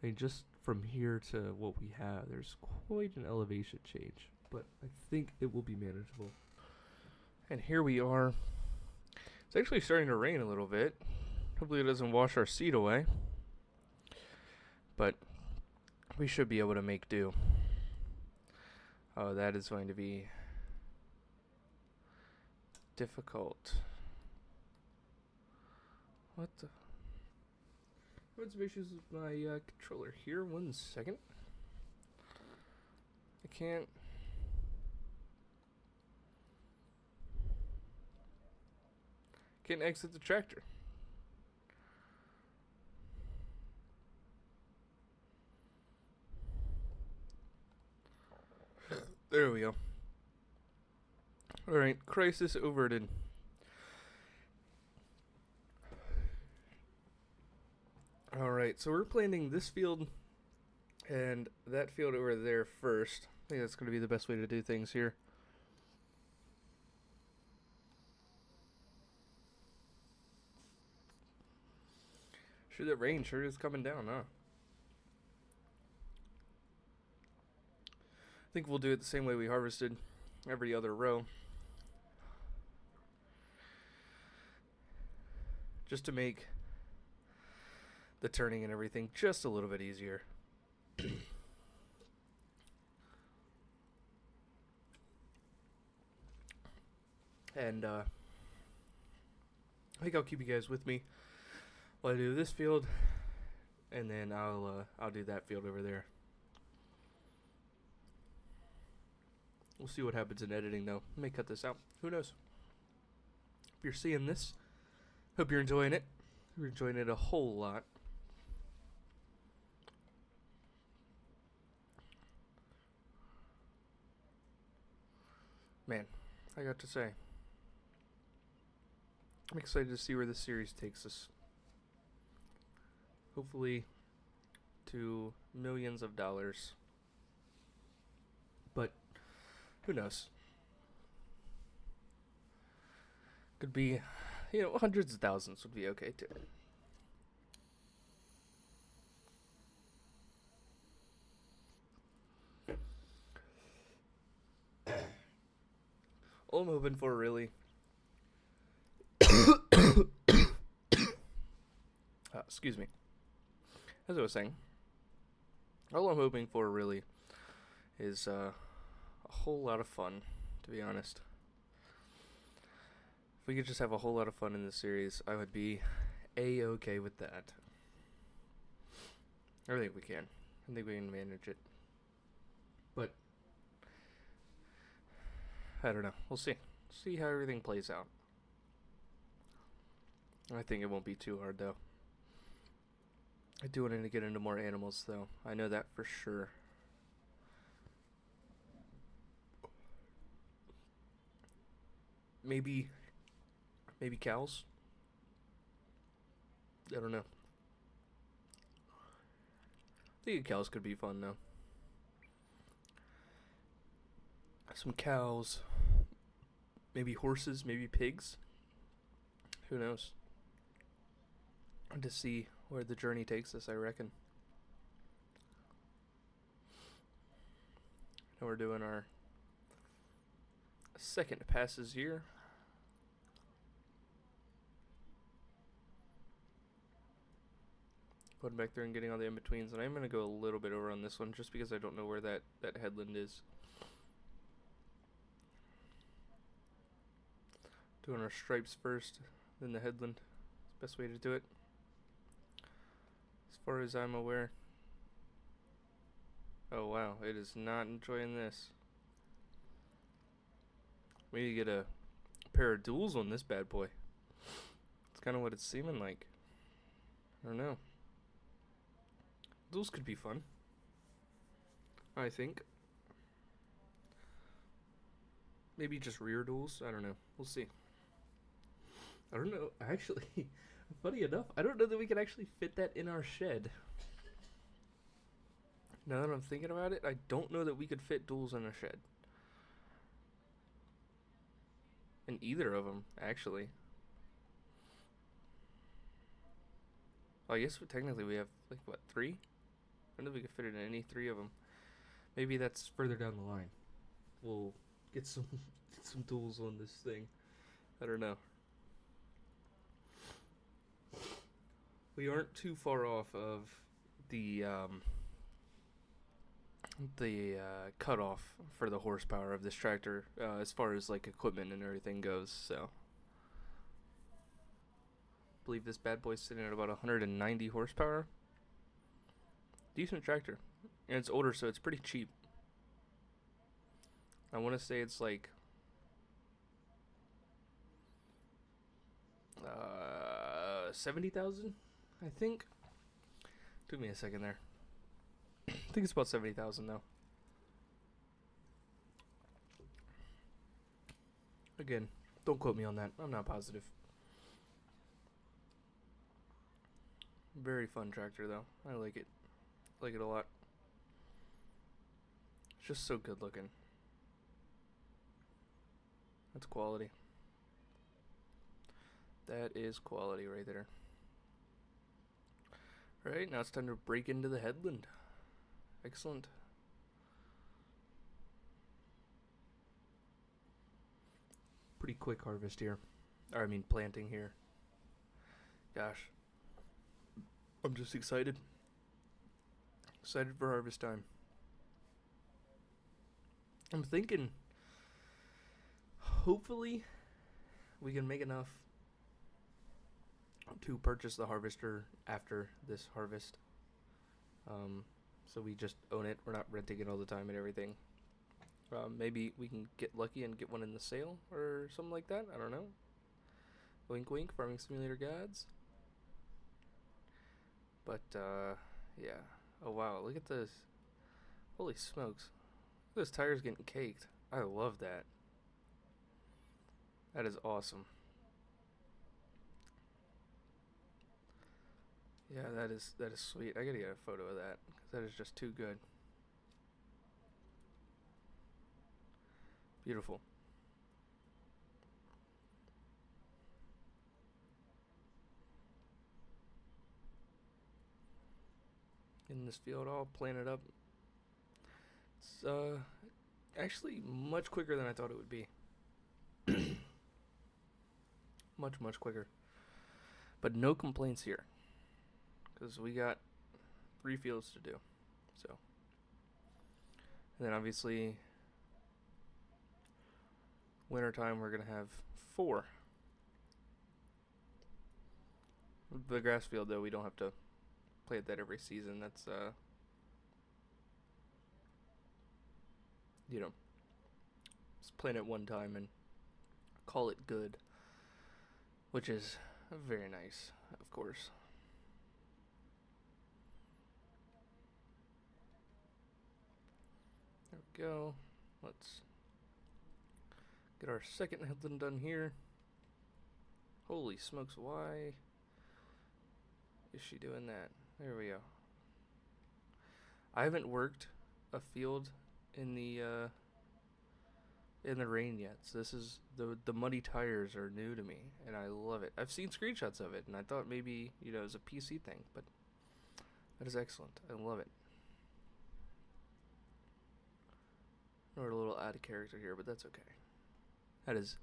I mean, just from here to what we have, there's quite an elevation change, but I think it will be manageable. And here we are. It's actually starting to rain a little bit. Hopefully it doesn't wash our seed away, but we should be able to make do. Oh, that is going to be difficult. What the? I had some issues with my controller here. 1 second. I can't exit the tractor. There we go. Alright, crisis averted. Alright, so we're planting this field and that field over there first. I think that's going to be the best way to do things here. Sure, that rain sure is coming down, huh? I think we'll do it the same way we harvested every other row. Just to make the turning and everything just a little bit easier. And I think I'll keep you guys with me while I do this field, and then I'll do that field over there. We'll see what happens in editing, though. I may cut this out. Who knows? If you're seeing this, hope you're enjoying it. We're enjoying it a whole lot. Man, I got to say, I'm excited to see where this series takes us. Hopefully to millions of dollars. But who knows? Could be, hundreds of thousands would be okay too. All I'm hoping for, really, excuse me. As I was saying, all I'm hoping for, really, is a whole lot of fun, to be honest. If we could just have a whole lot of fun in this series, I would be A-okay with that. I think we can. I think we can manage it. But I don't know. We'll see. See how everything plays out. I think it won't be too hard, though. I do want to get into more animals, though. I know that for sure. Maybe cows? I don't know. think cows could be fun though. Some cows, maybe horses, maybe pigs. Who knows? To see where the journey takes us, I reckon. Now we're doing our second passes here. Going back there and getting all the in-betweens, and I'm going to go a little bit over on this one just because I don't know where that headland is. Doing our stripes first, then the headland. It's the best way to do it, as far as I'm aware. Oh wow, it is not enjoying this. We need to get a pair of duals on this bad boy. It's kind of what it's seeming like. I don't know. Duals could be fun, I think. Maybe just rear duals. I don't know. We'll see. I don't know. Actually, funny enough, I don't know that we could actually fit that in our shed. Now that I'm thinking about it, I don't know that we could fit duals in a shed. In either of them, actually. Well, I guess technically we have, like, what, 3? I don't know if we could fit it in any 3 of them. Maybe that's further down the line. We'll get some duals on this thing. I don't know. We aren't too far off of the cutoff for the horsepower of this tractor as far as like equipment and everything goes. So, I believe this bad boy's sitting at about 190 horsepower. Decent tractor, and it's older, so it's pretty cheap. I want to say it's like 70,000, I think. Took me a second there. I think it's about 70,000 though. Again, don't quote me on that. I'm not positive. Very fun tractor though. I like it. Like it a lot. It's just so good looking. That's quality. That is quality right there. Alright, now it's time to break into the headland. Excellent. Pretty quick harvest here. Or I mean planting here. Gosh. I'm just excited. Excited for harvest time. I'm thinking hopefully we can make enough to purchase the harvester after this harvest. So we just own it. We're not renting it all the time and everything. Maybe we can get lucky and get one in the sale or something like that. I don't know. Wink wink, Farming Simulator gods. But, yeah. Oh wow, look at this. Holy smokes. Look at those tires getting caked. I love that. That is awesome. Yeah, that is sweet. I gotta get a photo of that, because that is just too good. Beautiful. In this field, all planted up. It's actually much quicker than I thought it would be. Much quicker. But no complaints here, because we got 3 fields to do. So, and then obviously wintertime we're gonna have 4. The grass field though, we don't have to plant that every season. That's you know, just plant it one time and call it good, which is very nice, of course. There we go. Let's get our second headland done here. Holy smokes, why is she doing that? There we go. I haven't worked a field in the rain yet. So this is the muddy tires are new to me, and I love it. I've seen screenshots of it, and I thought maybe it was a PC thing, but that is excellent. I love it. We're a little out of character here, but that's okay. That is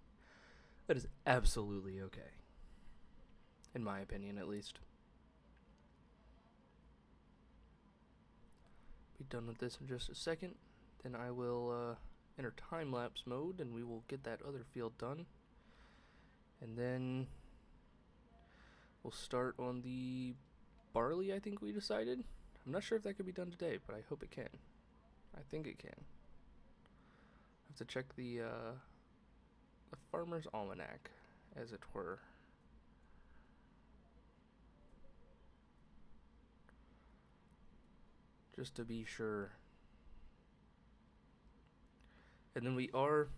absolutely okay, in my opinion, at least. Be done with this in just a second. Then I will enter time lapse mode, and we will get that other field done. And then we'll start on the barley, I think we decided. I'm not sure if that could be done today, but I hope it can. I think it can. I have to check the farmer's almanac, as it were. Just to be sure. And then we are,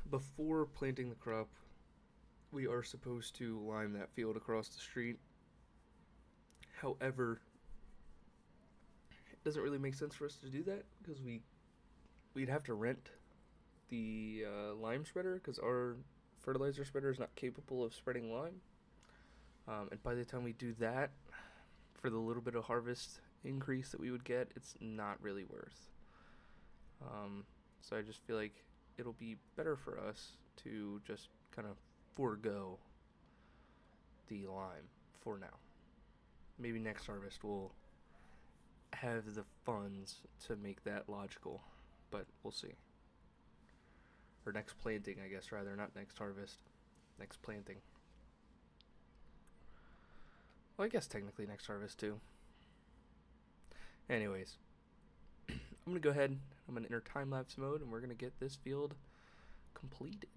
before planting the crop, we are supposed to lime that field across the street. However, it doesn't really make sense for us to do that because we'd have to rent the lime spreader because our fertilizer spreader is not capable of spreading lime. And by the time we do that, for the little bit of harvest increase that we would get, it's not really worth. So I just feel like it'll be better for us to just kind of forego the lime for now. Maybe next harvest we'll have the funds to make that logical, but we'll see. Or next planting, I guess, rather, not next harvest. Next planting. Well, I guess technically next harvest too. Anyways, I'm going to go ahead, I'm going to enter time-lapse mode, and we're going to get this field completed.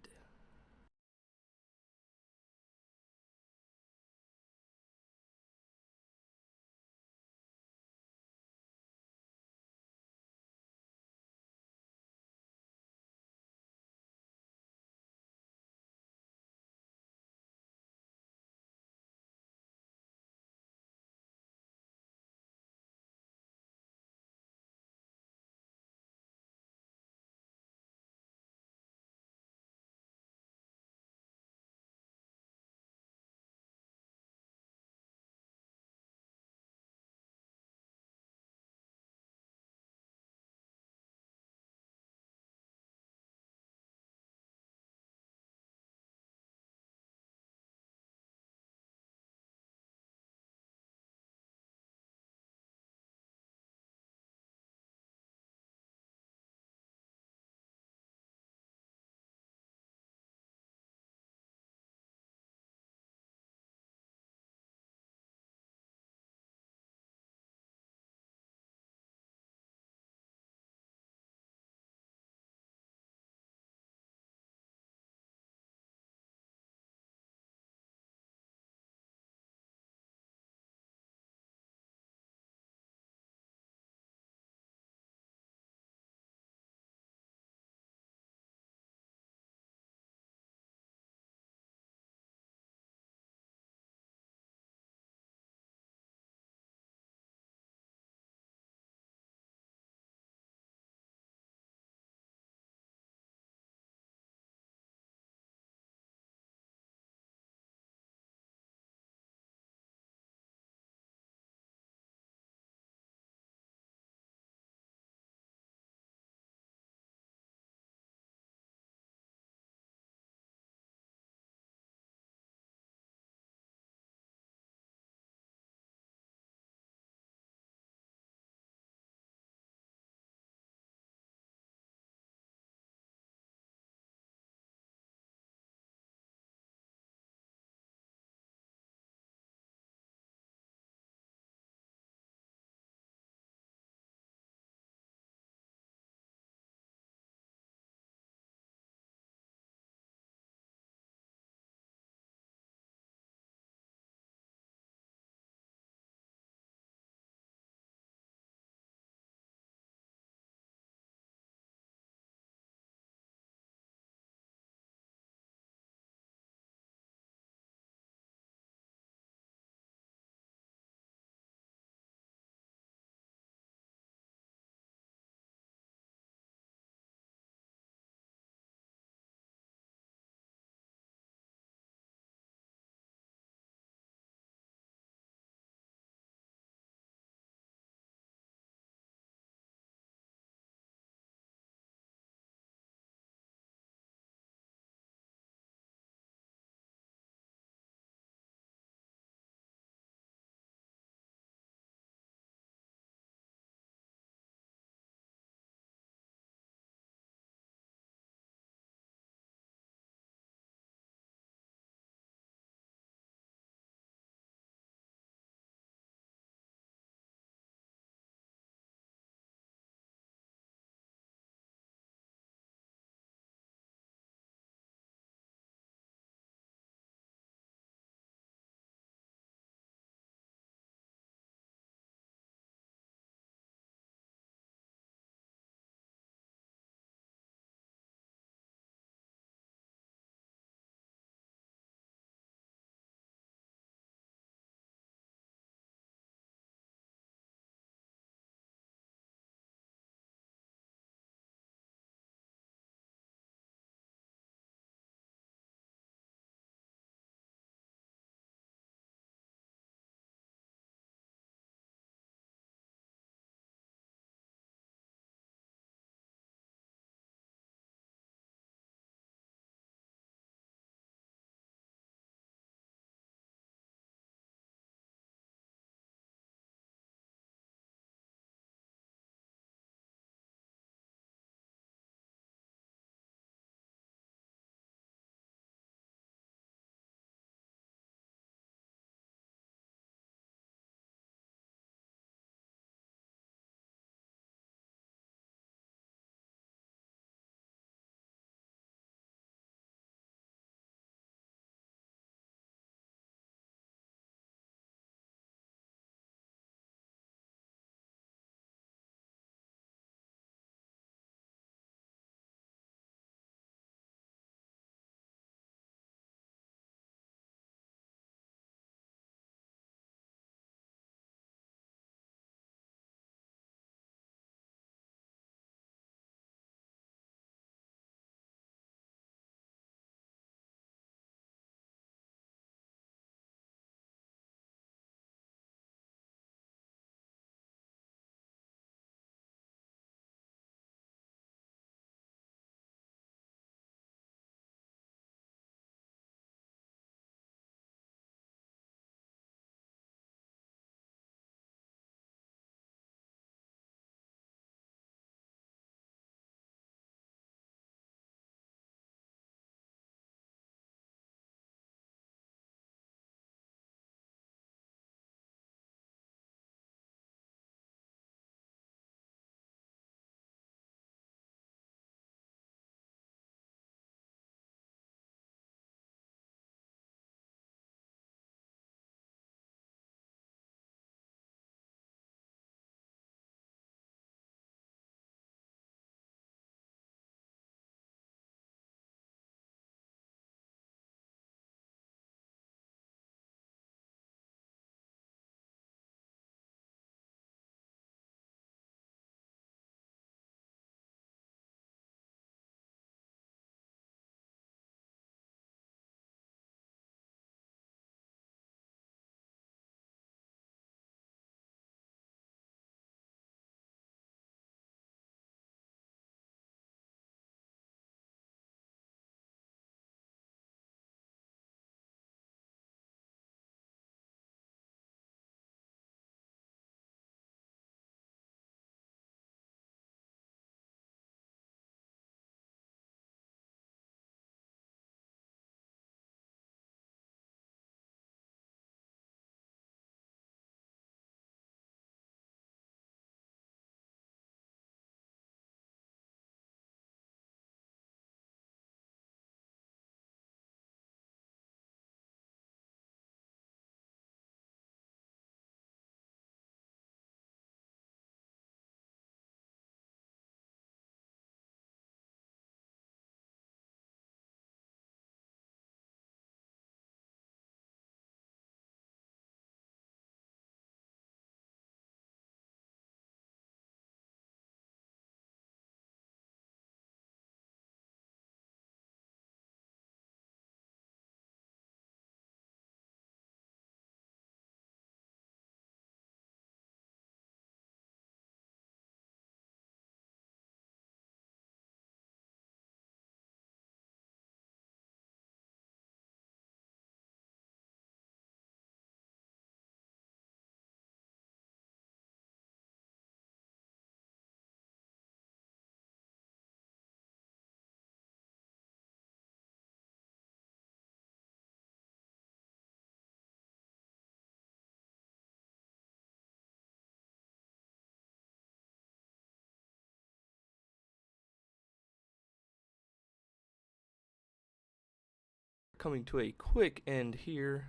coming to a quick end here.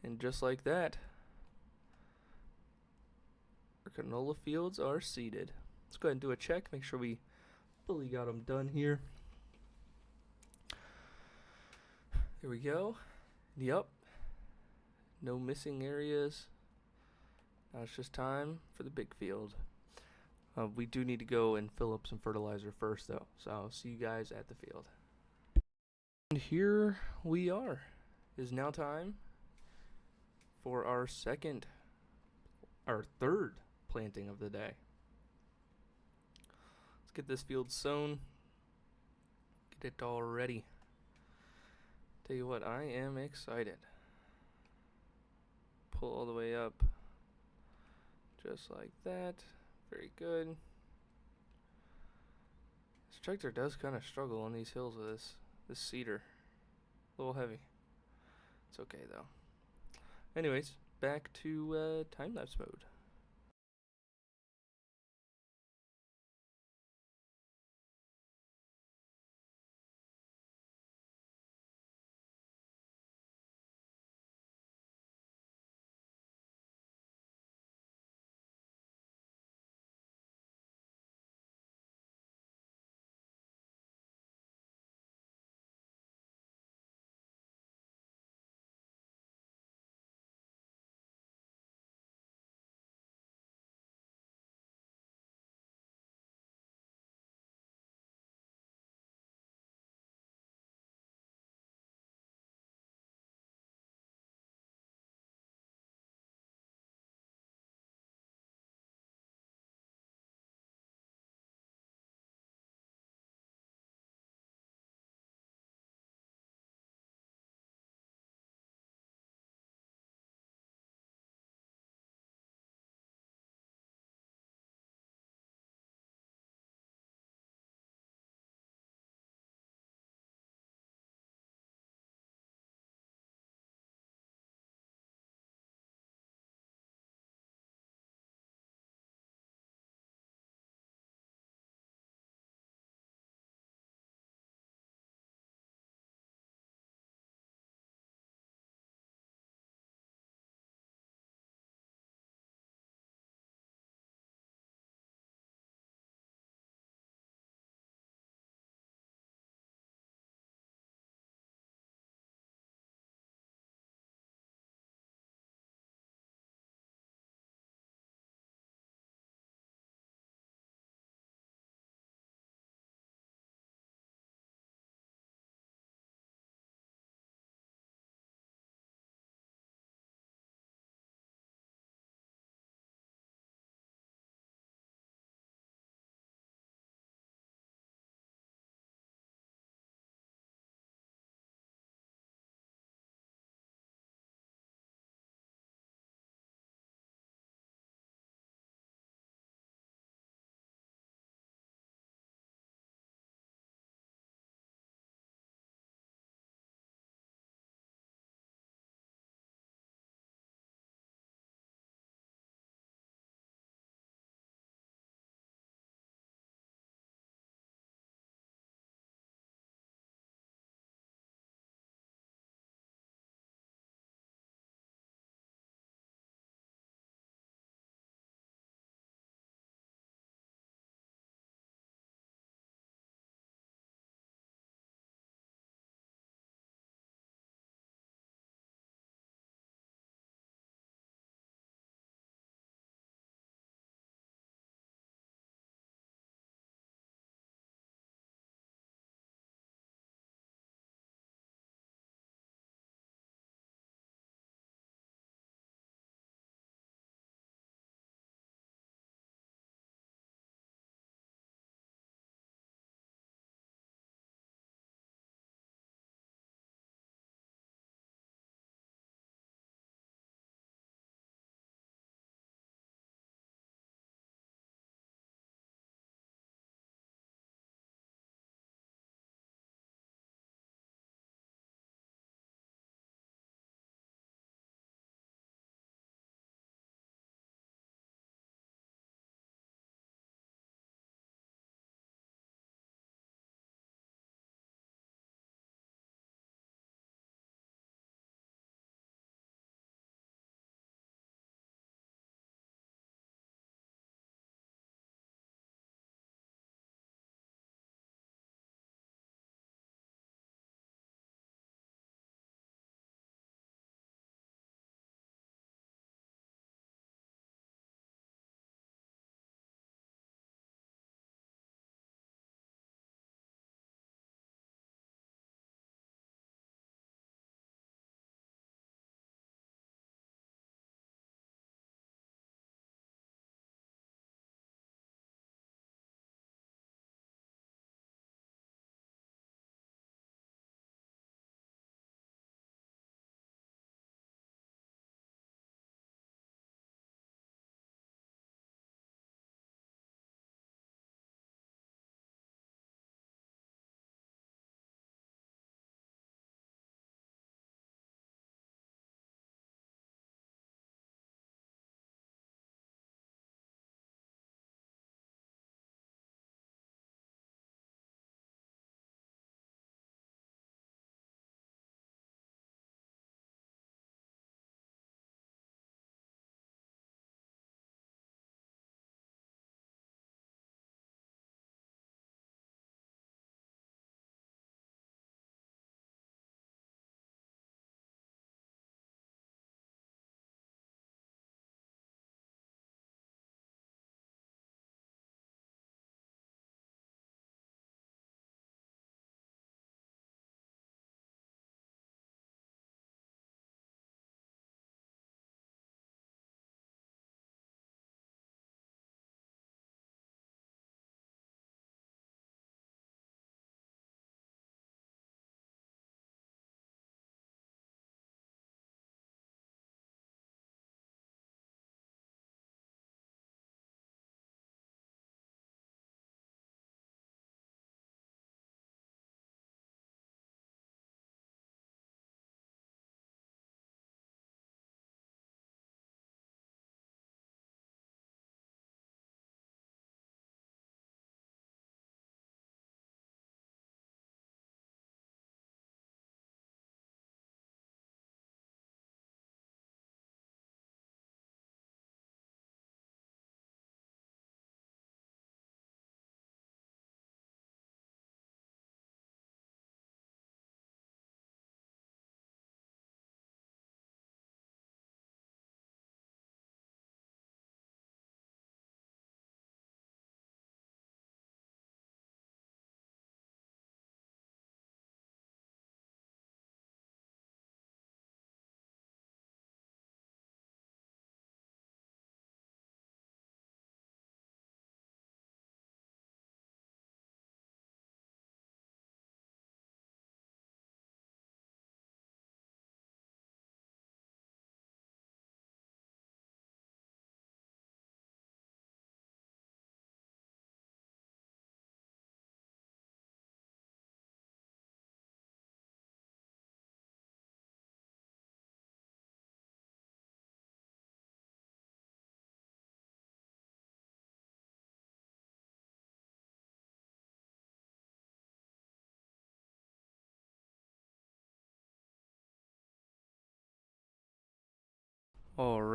And just like that, our canola fields are seeded. Let's go ahead and do a check, make sure we fully got them done here. There we go. Yep. No missing areas. Now it's just time for the big field. We do need to go and fill up some fertilizer first, though. So I'll see you guys at the field. And here we are. It is now time for our third planting of the day. Let's get this field sown. Get it all ready. Tell you what, I am excited. Pull all the way up. Just like that. Very good. This tractor does kind of struggle on these hills with this cedar. A little heavy. It's okay though. Anyways, back to time-lapse mode.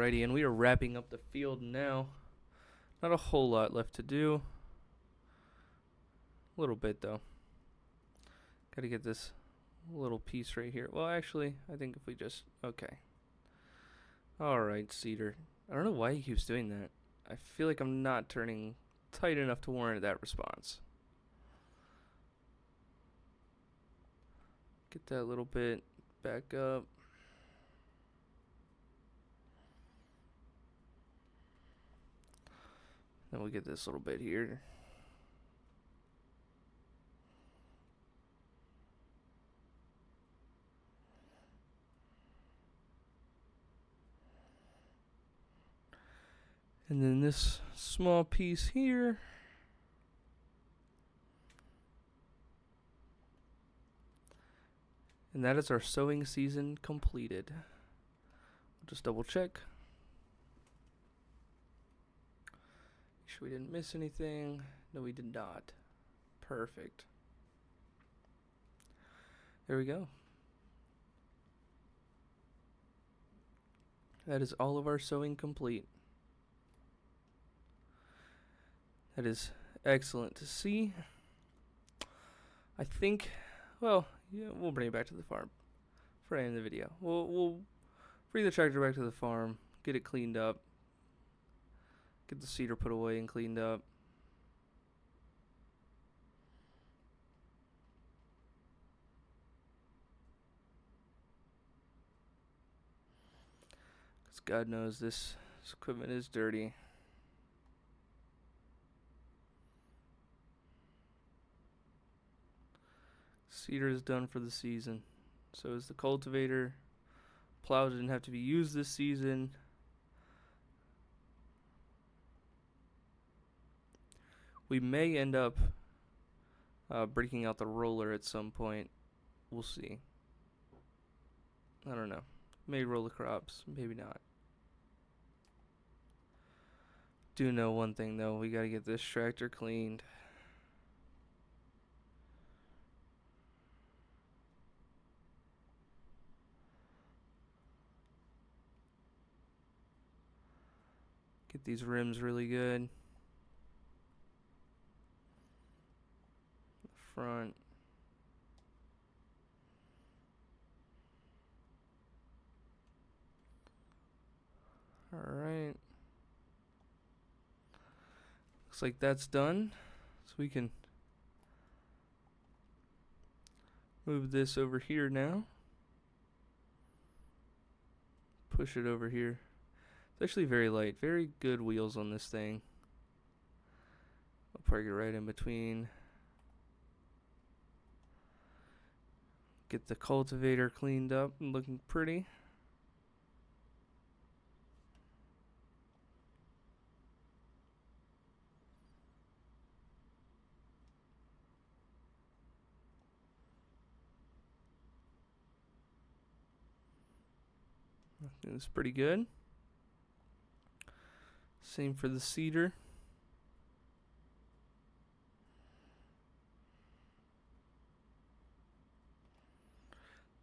Alrighty, and we are wrapping up the field now. Not a whole lot left to do. A little bit though. Gotta get this little piece right here. Well, actually, I think if we just... Okay. Alright, cedar. I don't know why he keeps doing that. I feel like I'm not turning tight enough to warrant that response. Get that little bit back up. Then we get this little bit here. And then this small piece here. And that is our sowing season completed. Just double check. Make sure we didn't miss anything. No, we did not. Perfect. There we go. That is all of our sowing complete. That is excellent to see. I think, well, yeah, we'll bring it back to the farm for the end of the video. We'll bring the tractor back to the farm, get it cleaned up, get the cedar put away and cleaned up. Because God knows this equipment is dirty. Cedar is done for the season. So is the cultivator. Plow didn't have to be used this season. We may end up breaking out the roller at some point. We'll see. I don't know. May roll the crops, maybe not. Do know one thing though, we gotta get this tractor cleaned. Get these rims really good. The front. Alright. Looks like that's done. So we can move this over here now. Push it over here. It's actually very light. Very good wheels on this thing. I'll park it right in between. Get the cultivator cleaned up and looking pretty. I think it's pretty good. Same for the cedar.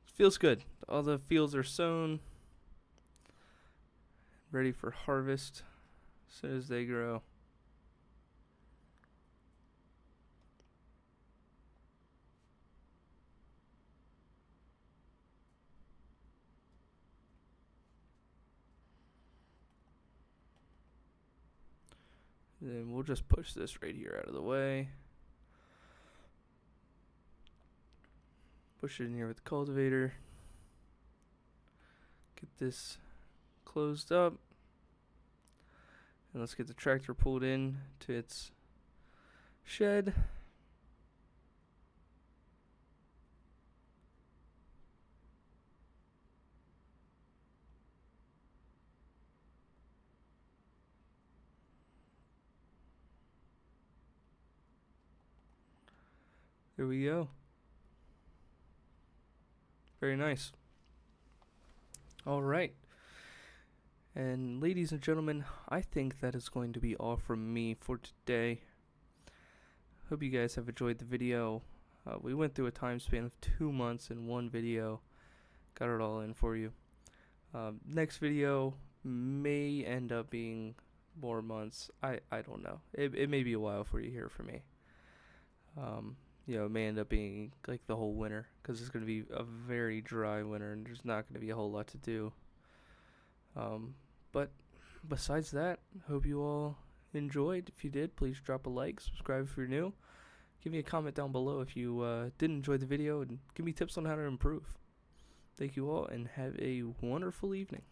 Feels good. All the fields are sown, ready for harvest as soon as they grow. Then we'll just push this right here out of the way. Push it in here with the cultivator. Get this closed up. And let's get the tractor pulled in to its shed. There we go. Very nice. All right. And ladies and gentlemen, I think that is going to be all from me for today. Hope you guys have enjoyed the video. We went through a time span of 2 months in one video. Got it all in for you. Next video, may end up being more months. I don't know. It may be a while before you hear from me. It may end up being like the whole winter because it's going to be a very dry winter and there's not going to be a whole lot to do. But besides that, hope you all enjoyed. If you did, please drop a like, subscribe if you're new. Give me a comment down below if you didn't enjoy the video and give me tips on how to improve. Thank you all and have a wonderful evening.